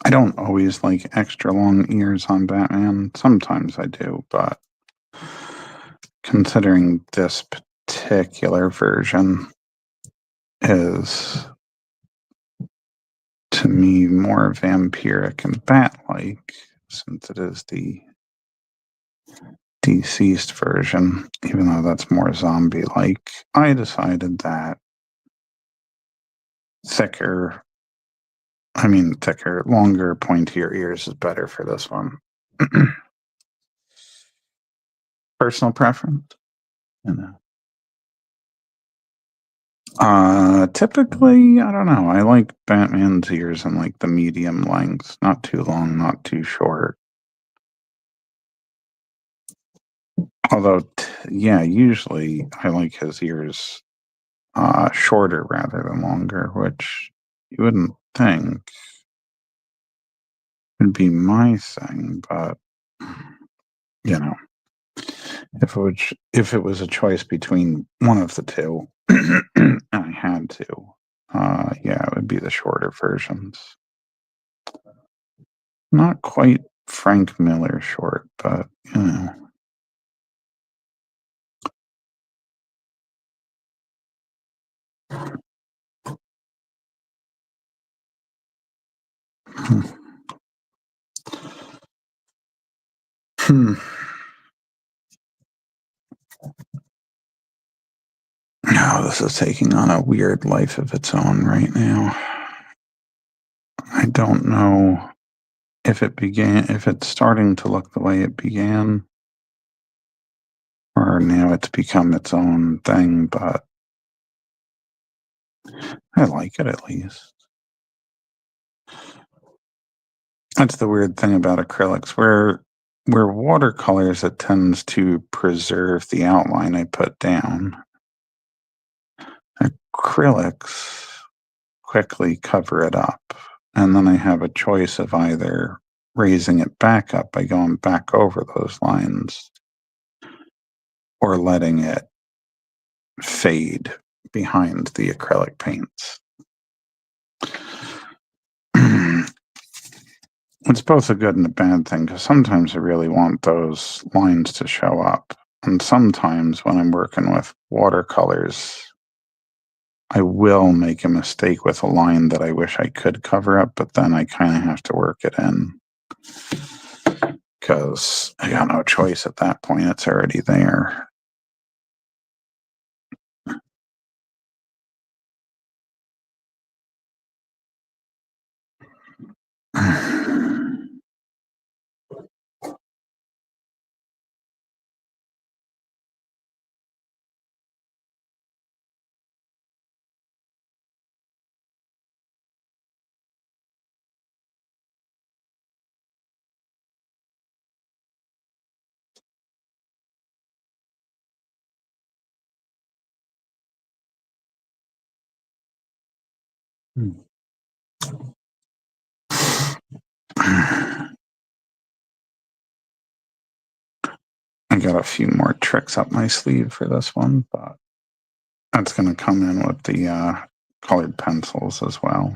I don't always like extra long ears on Batman. Sometimes I do, but considering this particular version is, to me, more vampiric and bat-like, since it is the deceased version, even though that's more zombie-like, I decided that longer, pointier ears is better for this one. Personal preference, you know. Typically, I don't know. I like Batman's ears in like the medium length, not too long, not too short. Although, usually I like his ears shorter rather than longer, which you wouldn't think would be my thing, but you know, if it was a choice between one of the two, and I had to, it would be the shorter versions. Not quite Frank Miller short, but you know. Now this is taking on a weird life of its own right now. I don't know if it's starting to look the way it began, or now it's become its own thing, but I like it at least. That's the weird thing about acrylics, where watercolors, it tends to preserve the outline I put down. Acrylics quickly cover it up, and then I have a choice of either raising it back up by going back over those lines or letting it fade behind the acrylic paints. It's both a good and a bad thing because sometimes I really want those lines to show up. And sometimes when I'm working with watercolors, I will make a mistake with a line that I wish I could cover up, but then I kind of have to work it in because I got no choice at that point. It's already there. I got a few more tricks up my sleeve for this one, but that's going to come in with the colored pencils as well.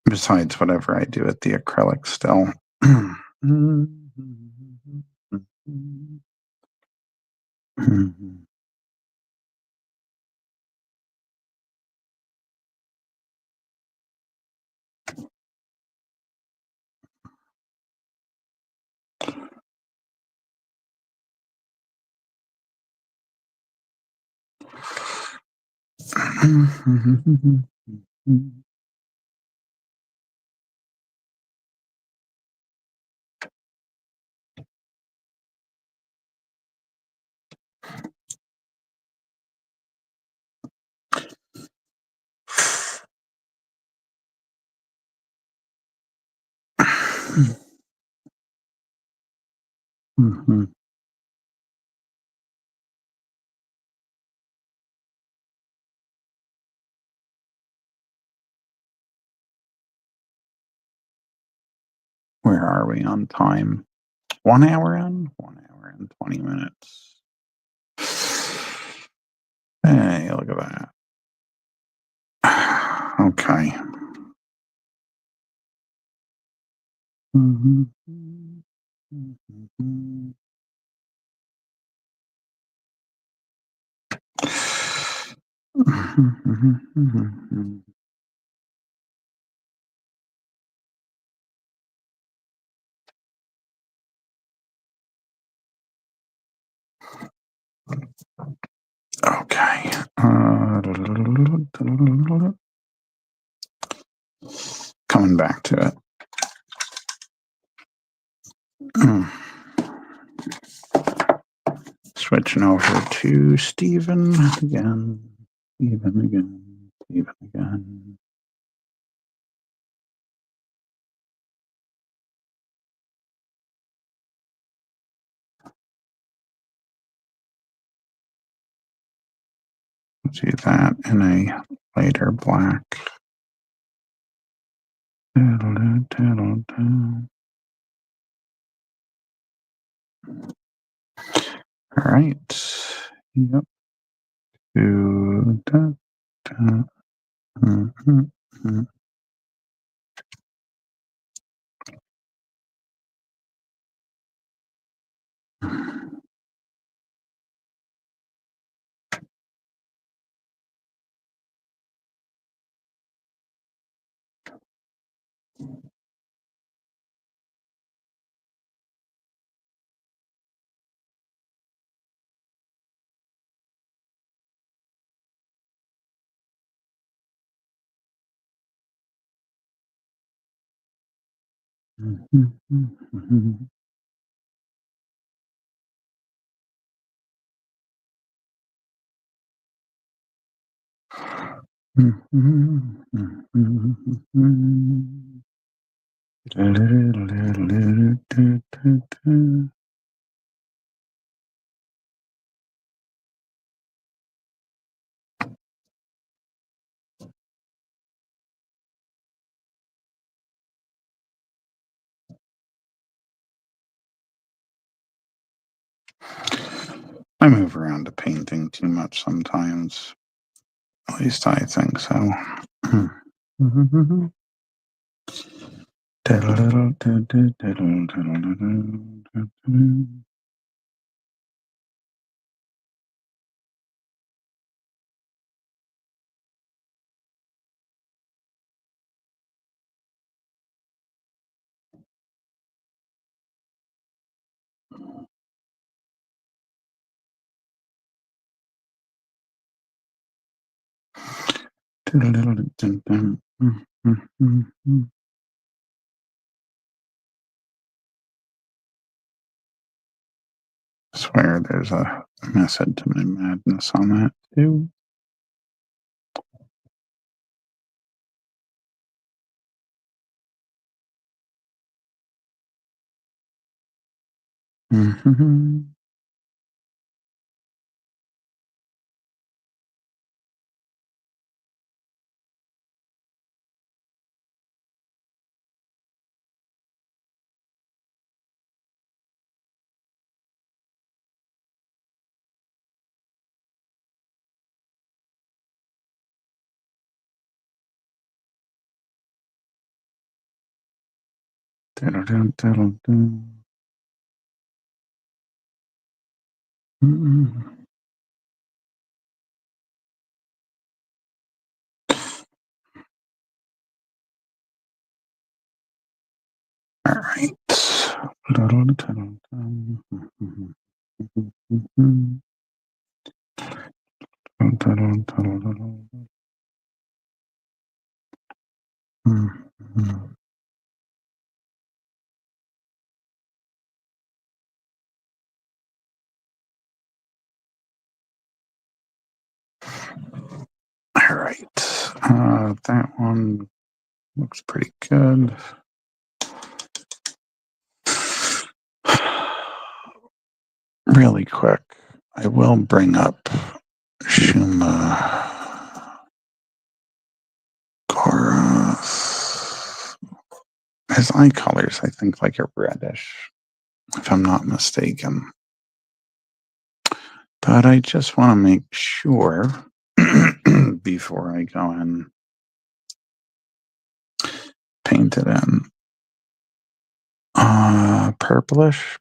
Besides whatever I do at the acrylic still. Where are we on time? 1 hour in? 1 hour and 20 minutes. Hey, look at that. Okay. Okay. Coming back to it. Switching over to Stephen again. Stephen again. Stephen again. Do that in a lighter black. All right. Yep. I move around to painting too much sometimes. At least I think so. I swear there's a method to my madness on that too. All right. All right. That one looks pretty good. Really quick, I will bring up Shuma Gorath. His eye colors, I think, like a reddish, if I'm not mistaken. But I just want to make sure before I go and paint it in. Purplish.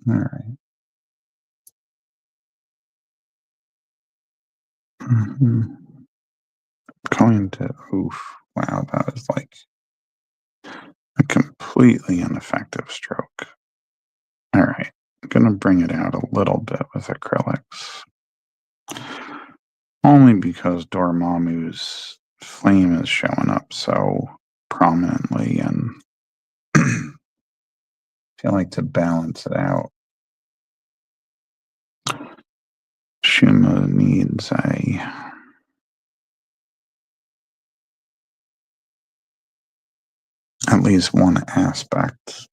All right. Going to, oof, wow, that is like a completely ineffective stroke. All right, I'm going to bring it out a little bit with acrylics. Only because Dormammu's flame is showing up so prominently, and I feel like to balance it out, Shuma needs at least one aspect.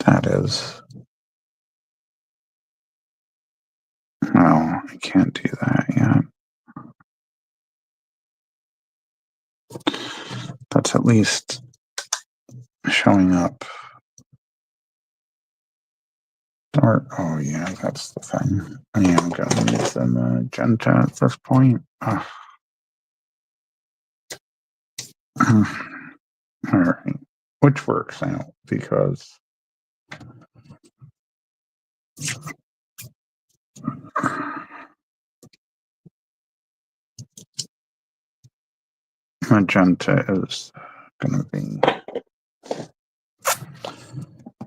That is, well, I can't do that yet. That's at least showing up. Or, oh yeah, that's the thing. I am going to need the magenta at this point. All right, which works out because magenta is going to be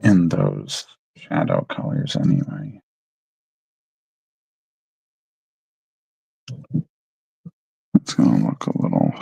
in those shadow colors anyway. It's going to look a little.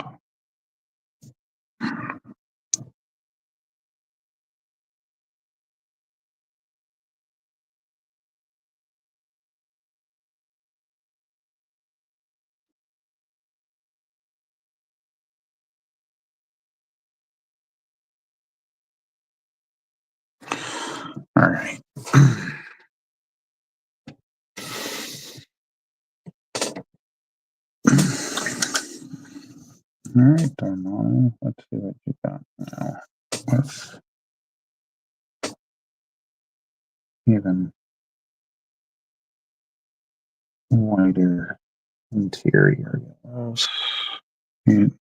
All right. All right, Darmani, let's see what you got now. even whiter interior yellows. And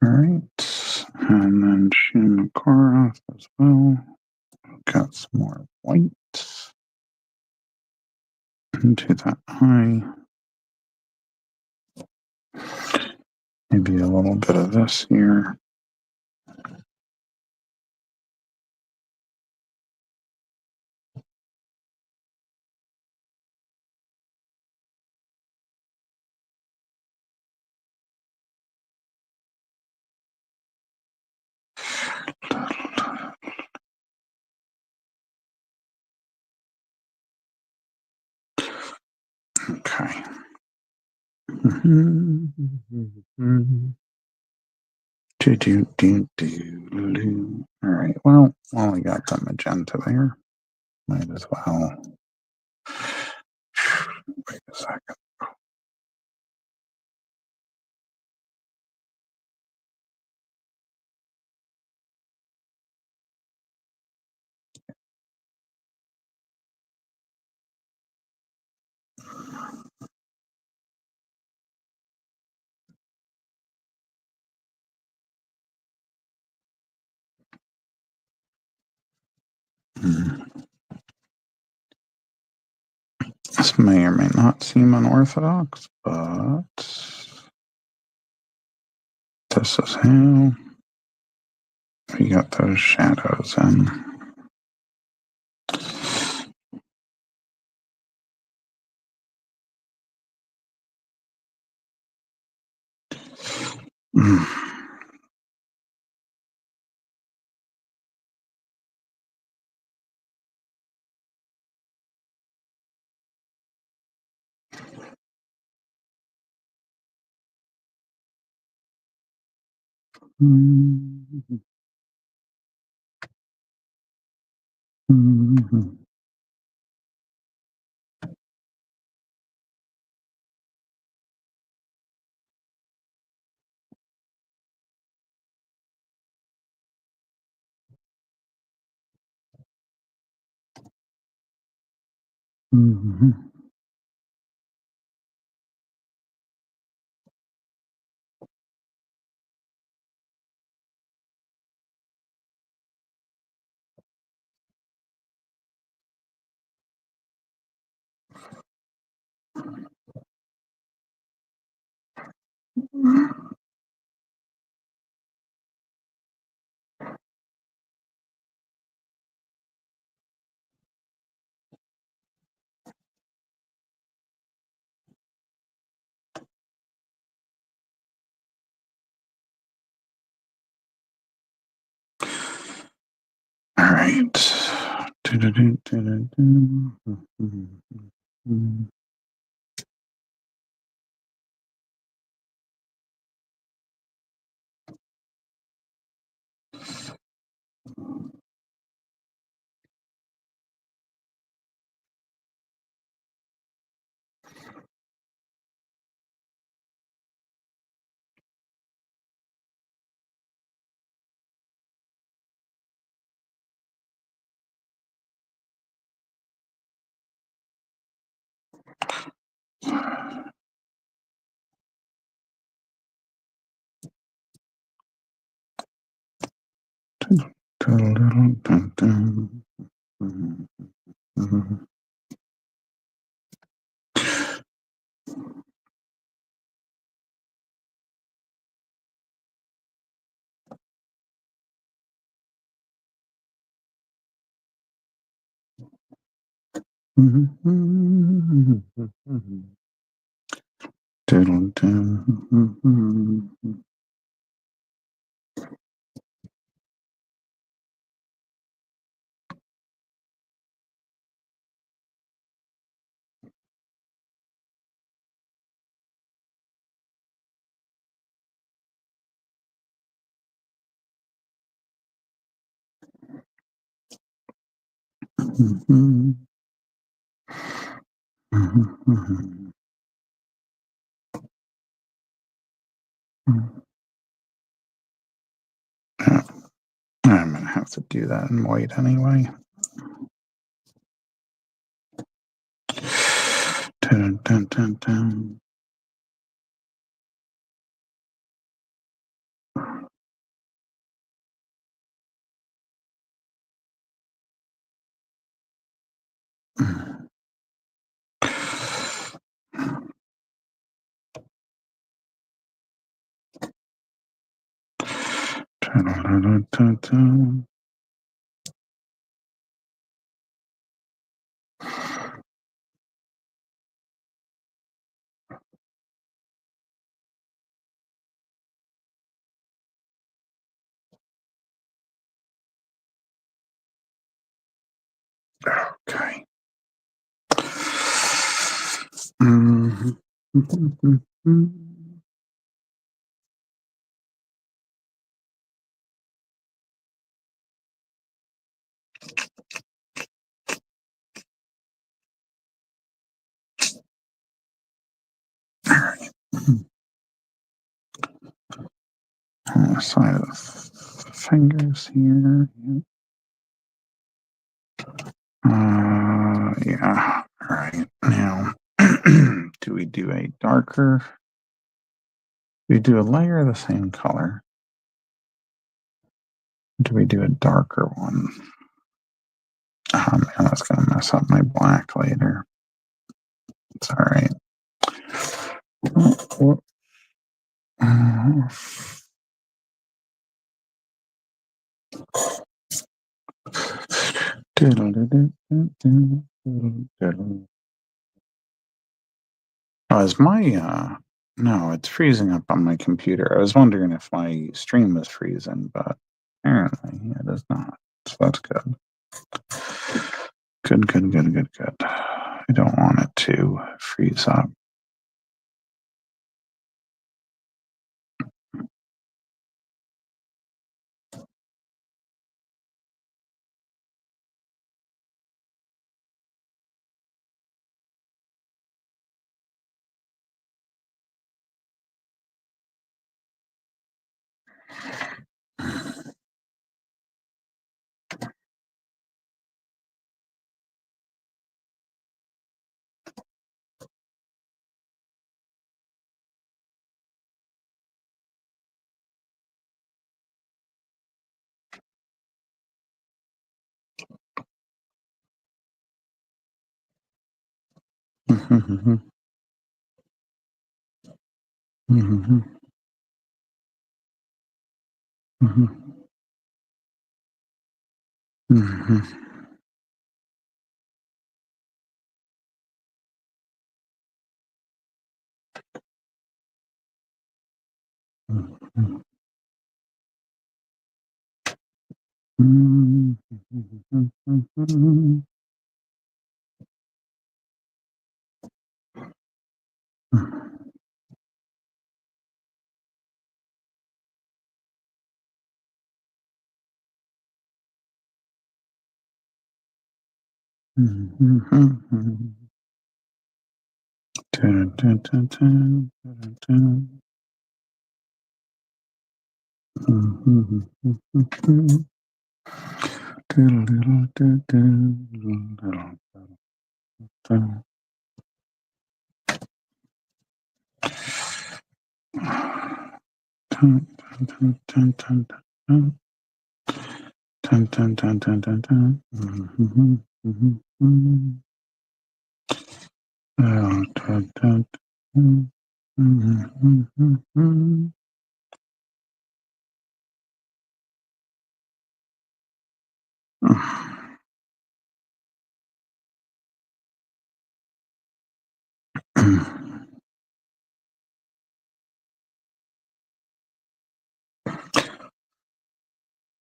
all right, and then Shimakara as well. Got some more white into that eye. Maybe a little bit of this here. Okay. All right. Well, we got the magenta there. Might as well. Wait a second. This may or may not seem unorthodox, but this is how we got those shadows in. All right. I'm gonna have to do that in white anyway. Dun, dun, dun, dun. Dun, dun, dun. Okay. On the side of the fingers here. Yeah. All right. Now, do we do a darker? Do we do a layer of the same color? Do we do a darker one? Oh man, that's gonna mess up my black later. It's all right. Oh, is my no, it's freezing up on my computer. I was wondering if my stream was freezing, but apparently it is not. So that's good. Good. I don't want it to freeze up.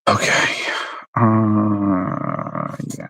Okay. Yeah.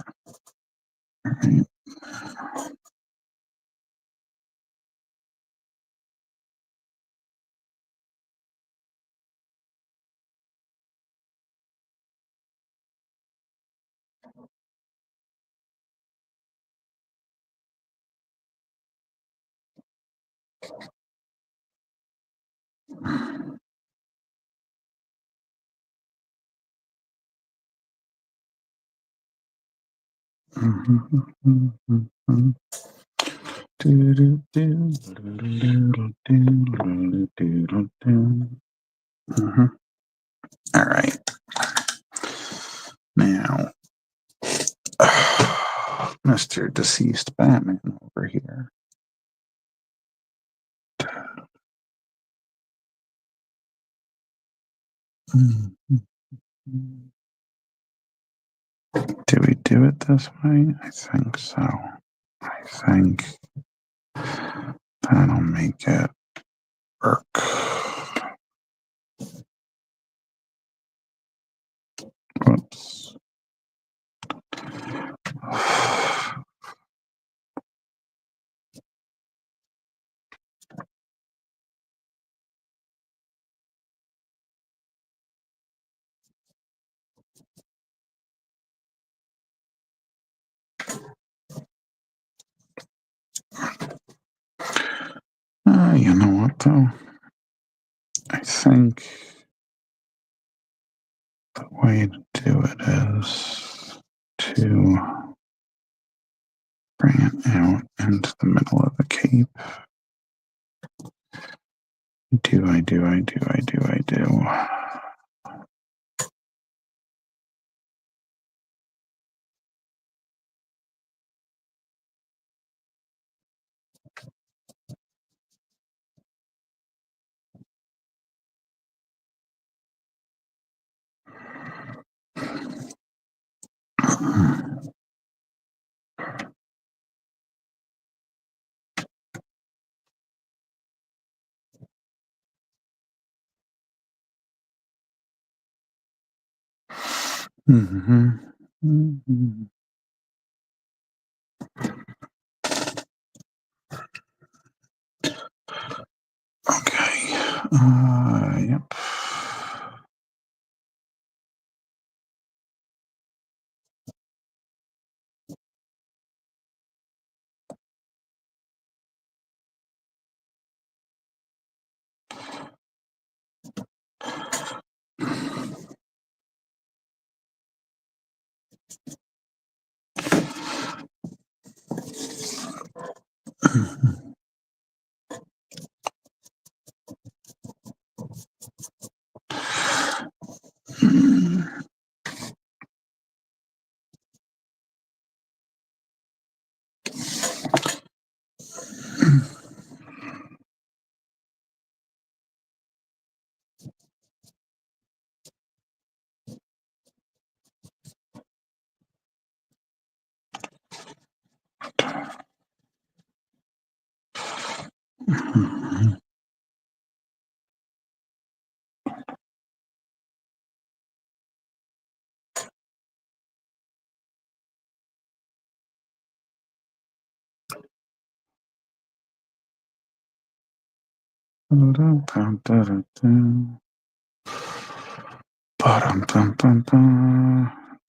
Mhm. All right. Now, Mr. Deceased Batman over here. Do we do it this way? I think so. I think that'll make it work. Whoops. You know what, though? I think the way to do it is to bring it out into the middle of the cape. I do. Okay. Yep.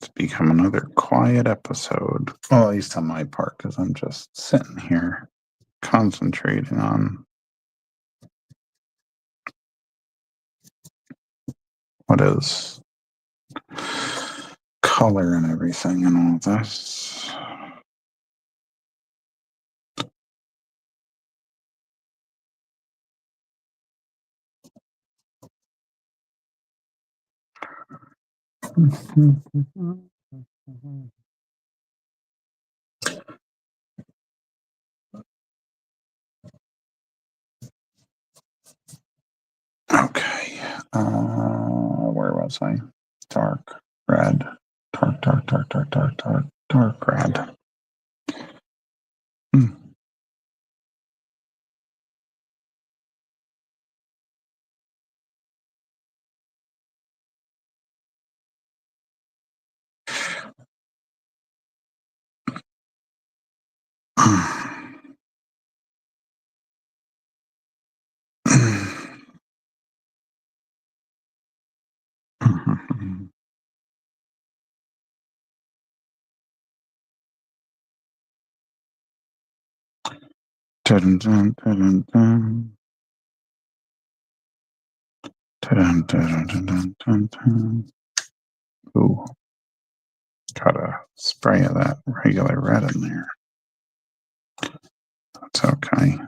It's become another quiet episode. Well, at least on my part, because I'm just sitting here concentrating on what is color and everything and all this. Okay. Where was I? Dark red. Dark red. Dun, dun, dun, dun. Dun, dun, dun, dun, dun, dun. Ooh, got a spray of that regular red in there. That's okay.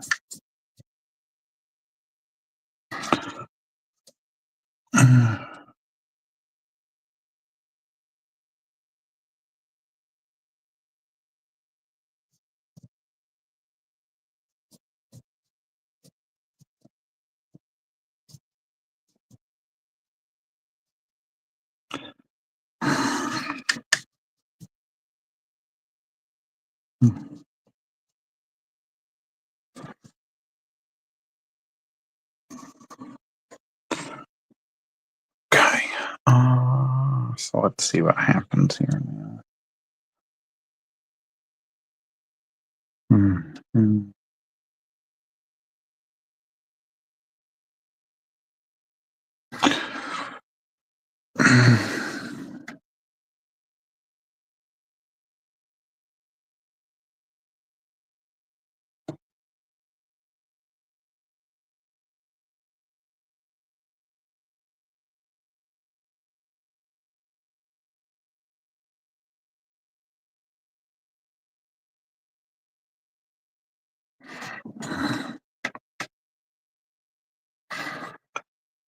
Okay. So let's see what happens here now. Mm-hmm.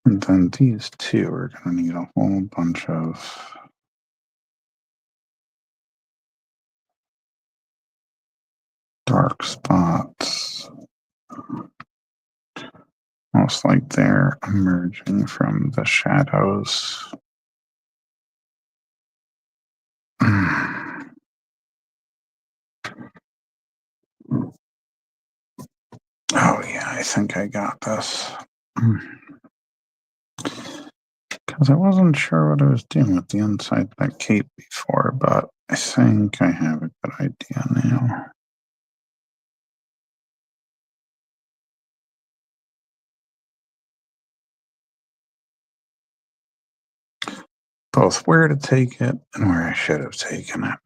And then these two are going to need a whole bunch of dark spots. Almost like they're emerging from the shadows. Oh, yeah, I think I got this. Because I wasn't sure what I was doing with the inside of that cape before, but I think I have a good idea now. Both where to take it and where I should have taken it.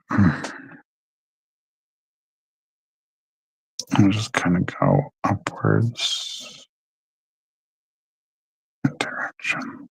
I'll just kind of go upwards in direction.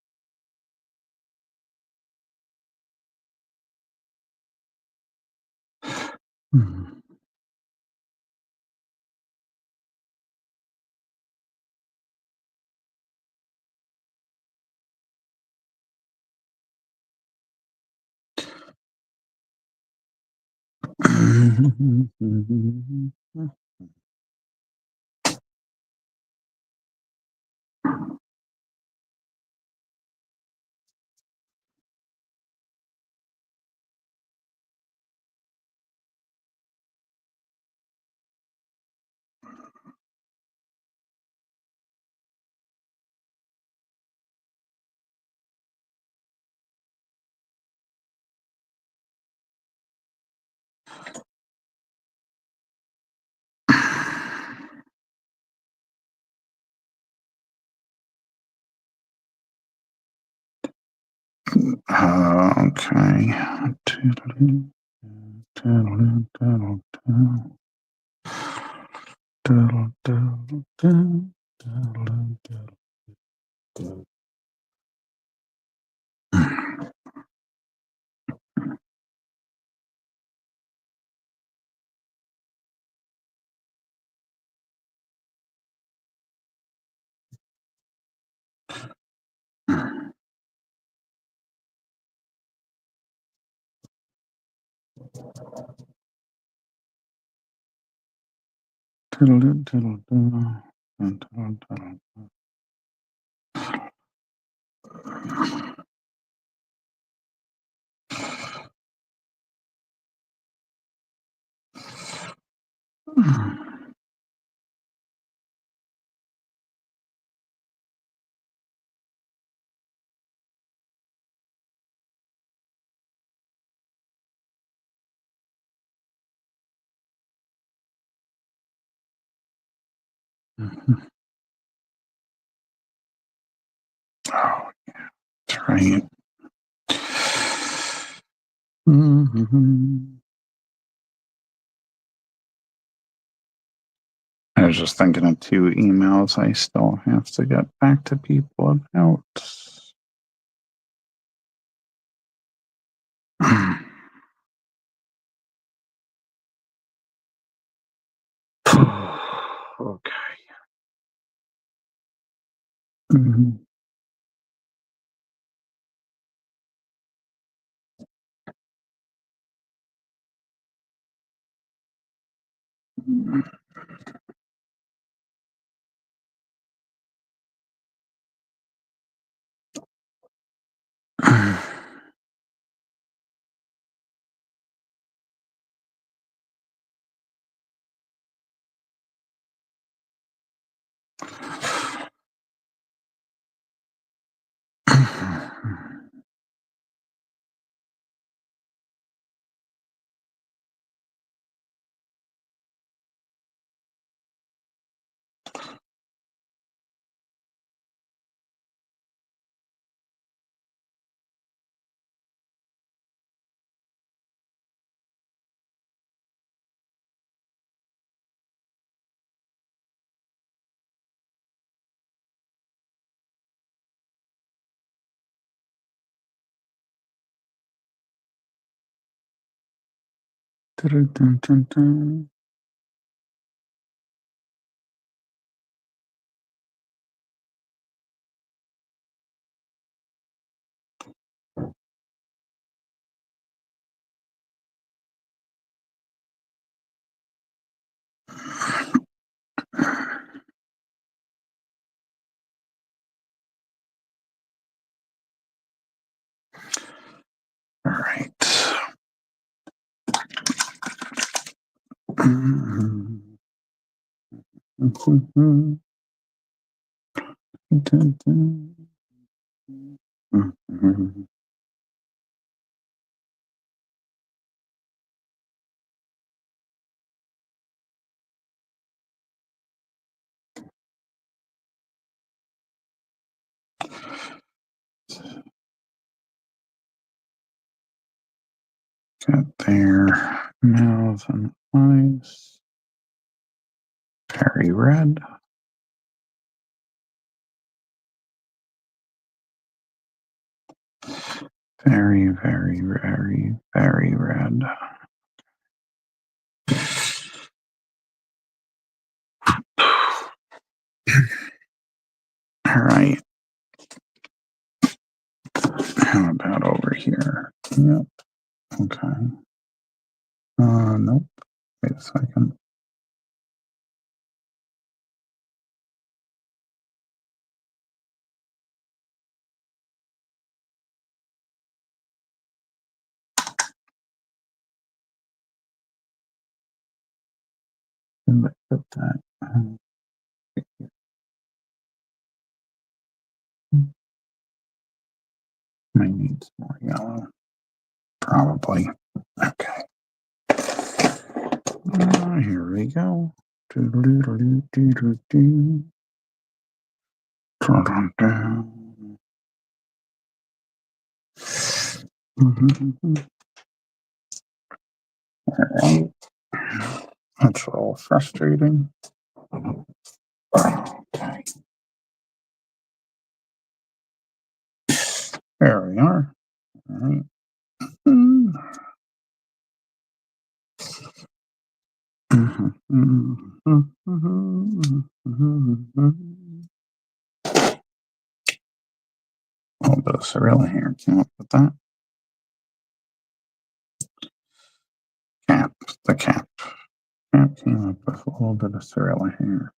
Okay. Mhm. Oh, yeah, that's right. Mhm. I was just thinking of two emails I still have to get back to people about. Okay. Mhm. Dun-dun-dun-dun. All right. Mhm. Mhm. Dun-dun. Mhm. Got their mouths and eyes. Very red. Very, very, very, very red. All right. How about over here? Yep. Okay. Nope. Wait a second. Did I put that? Might need some more yellow. Probably. Okay. Here we go. Doo-doo-doo-doo-doo-doo. Dun-dun-dun. Mhm. All right. That's a little frustrating. Okay. There we are. All right. Mhm. Mhm. Mhm. Mhm. Mhm. A little bit of Sorella here. Came up with that. Cap. The cap. Cap came up with a little bit of Sorella here.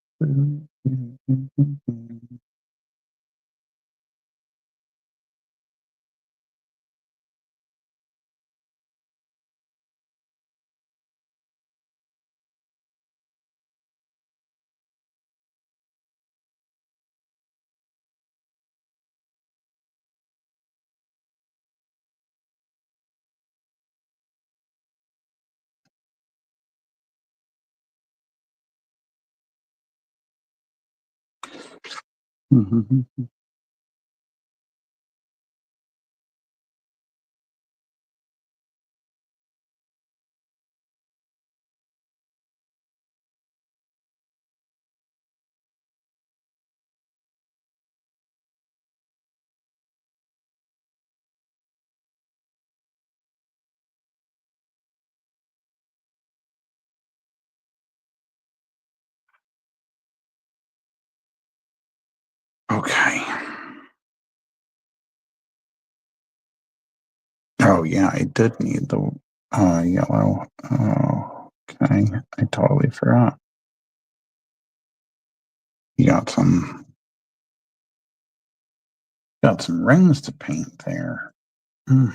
Okay. Oh yeah, I did need the yellow. Oh, okay. I totally forgot. You got some rings to paint there. Mm.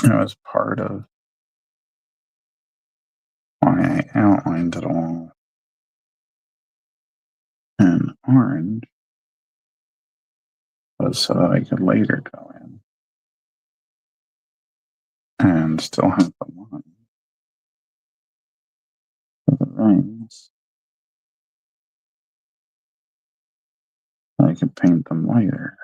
That was part of why I outlined it all in orange, was so that I could later go in and still have the line for the rings. I could paint them later.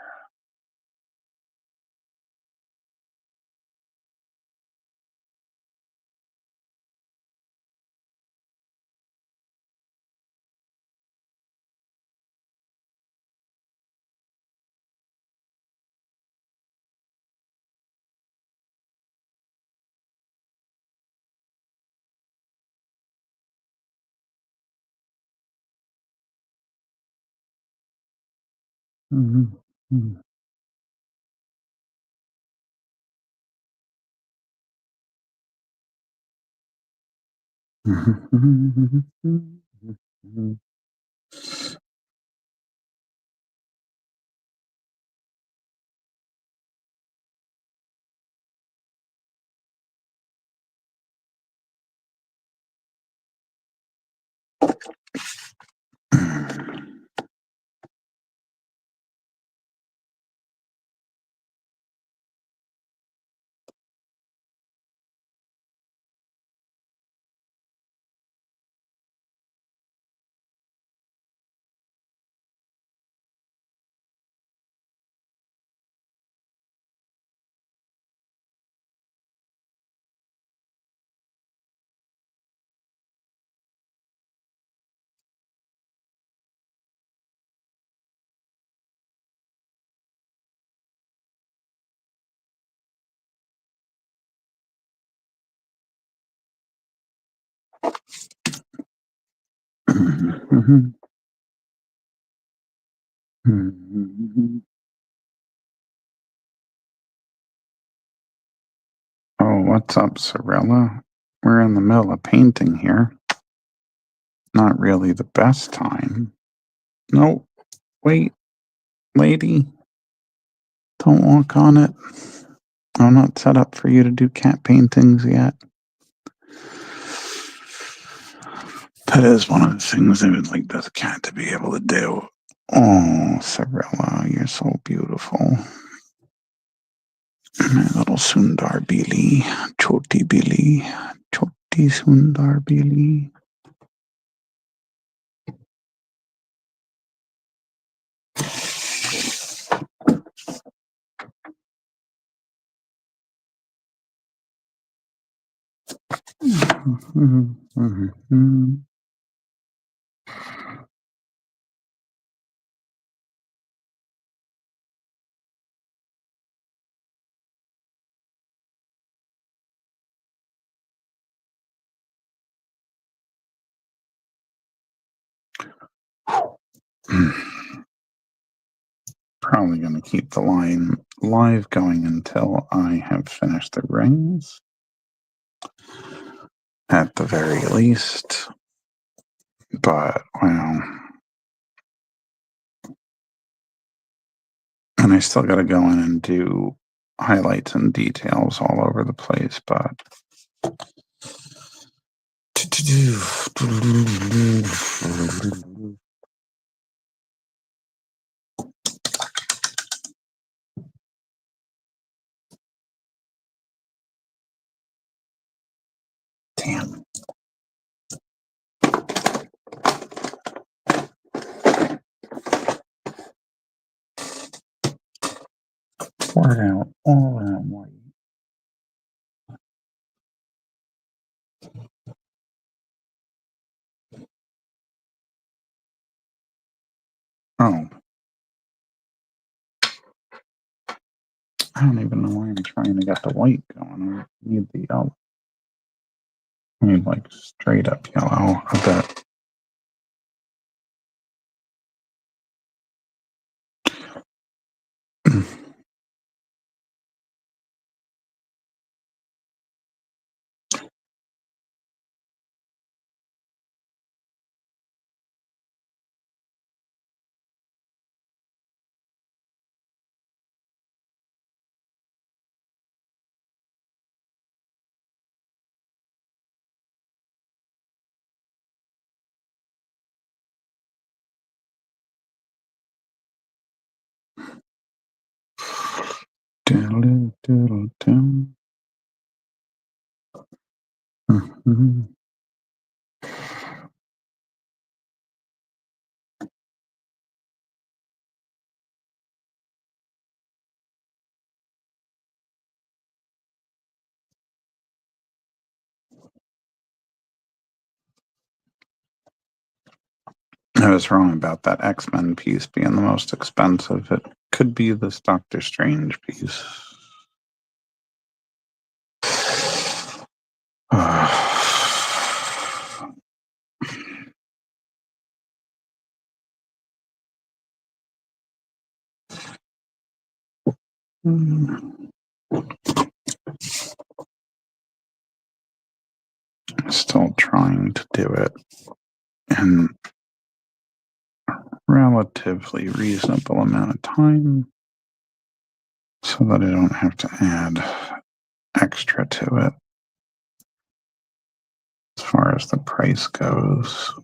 Mm-hmm. Oh, what's up, Sorella? We're in the middle of painting here. Not really the best time. No, wait, lady. Don't walk on it. I'm not set up for you to do cat paintings yet. That is one of the things I would like this cat to be able to do. Oh, Sorella, you're so beautiful. My little Sundar Bili, Choti Bili, Choti Sundar Bili. Probably going to keep the line live going until I have finished the rings. At the very least. But, well. And I still got to go in and do highlights and details all over the place, but. Damn. Pour out all that white. Oh. I don't even know why I'm trying to get the white going. I need the yellow. I need like straight up yellow a bit. Doodle, doodle, doodle. Mm-hmm. I was wrong about that X-Men piece being the most expensive. It could be this Doctor Strange piece. Still trying to do it in a relatively reasonable amount of time so that I don't have to add extra to it as far as the price goes.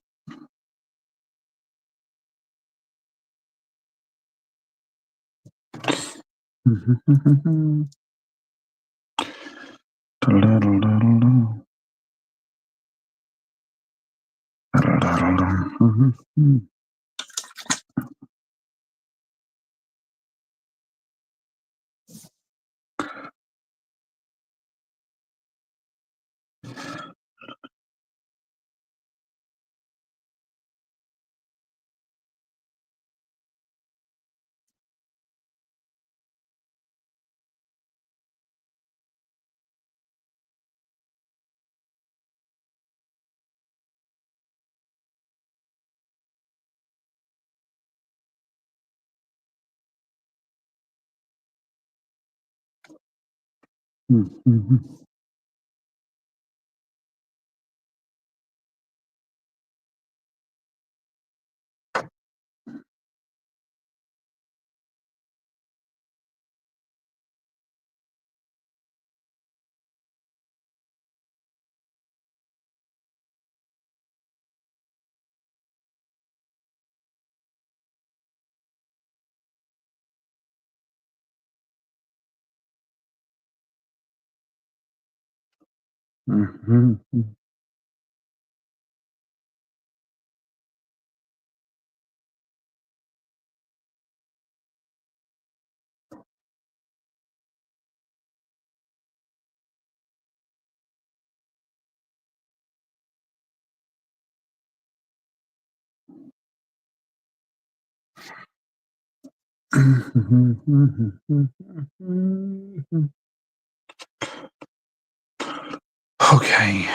Okay,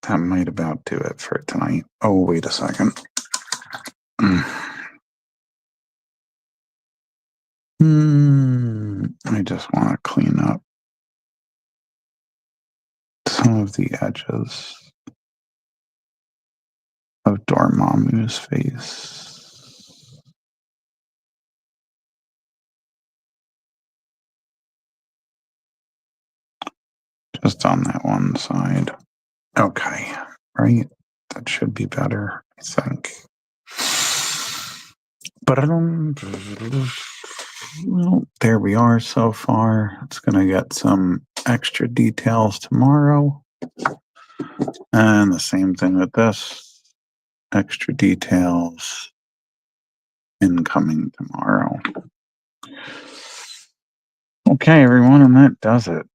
that might about do it for tonight. Oh, wait a second. I just want to clean up some of the edges of Dormammu's face. Just on that one side. Okay, right? That should be better, I think. But well, there we are so far. It's going to get some extra details tomorrow. And the same thing with this. Extra details incoming tomorrow. Okay, everyone, and that does it.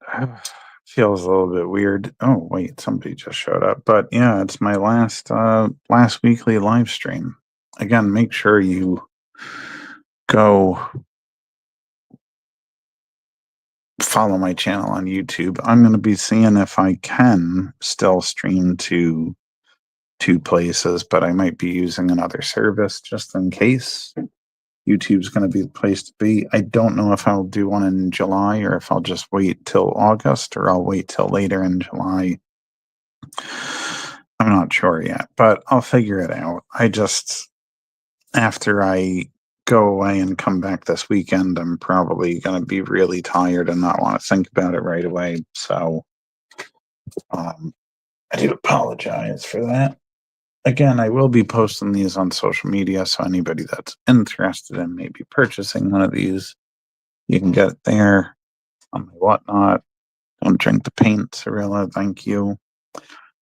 Feels a little bit weird. Oh, wait, somebody just showed up. But yeah, it's my last weekly live stream. Again, make sure you go follow my channel on YouTube. I'm going to be seeing if I can still stream to 2 places, but I might be using another service just in case. YouTube's going to be the place to be. I don't know if I'll do one in July or if I'll just wait till August or I'll wait till later in July. I'm not sure yet, but I'll figure it out. After I go away and come back this weekend, I'm probably going to be really tired and not want to think about it right away. So I do apologize for that. Again, I will be posting these on social media, so anybody that's interested in maybe purchasing one of these, you can get it there on my whatnot. Don't drink the paint, Cirilla. Thank you.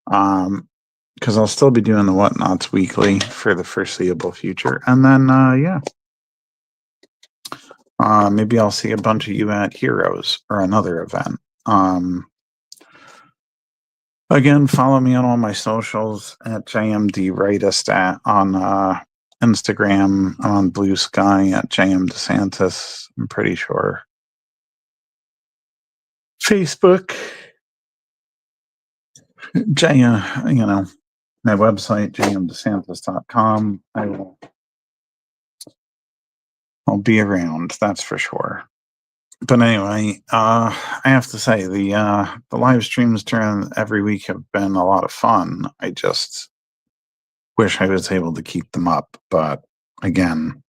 Because I'll still be doing the whatnots weekly for the foreseeable future, and then maybe I'll see a bunch of you at Heroes or another event. Again, follow me on all my socials at JMD Rightist on Instagram, on Blue Sky at JM DeSantis. I'm pretty sure. Facebook, my website, jmdesantis.com. I'll be around, that's for sure. But anyway, I have to say the live streams during every week have been a lot of fun. I just wish I was able to keep them up, but again,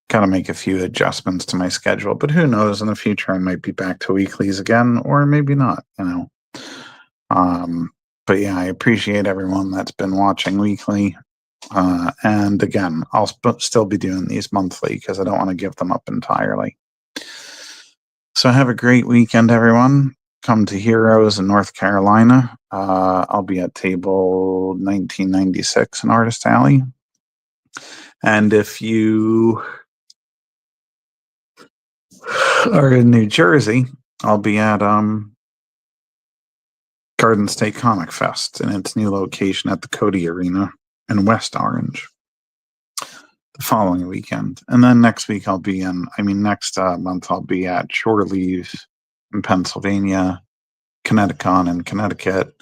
got to make a few adjustments to my schedule. But who knows? In the future, I might be back to weeklies again, or maybe not. But yeah, I appreciate everyone that's been watching weekly. And again, I'll still be doing these monthly because I don't want to give them up entirely. So have a great weekend, everyone. Come to Heroes in North Carolina. I'll be at table 1996 in Artist Alley. And if you are in New Jersey, I'll be at Garden State Comic Fest in its new location at the Cody Arena in West Orange the following weekend. And then next month I'll be at Shore Leave in Pennsylvania, Connecticut in Connecticut,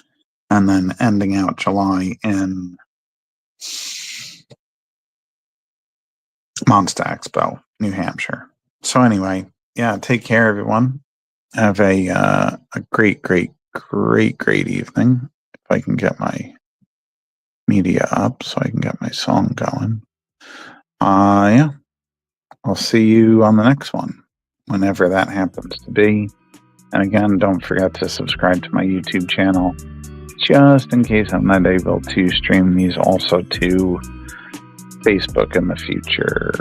and then ending out July in Monster Expo, New Hampshire. So anyway, yeah, take care, everyone. Have a great evening. If I can get my media up so I can get my song going. Yeah, I'll see you on the next one, whenever that happens to be. And again, don't forget to subscribe to my YouTube channel, just in case I'm not able to stream these also to Facebook in the future.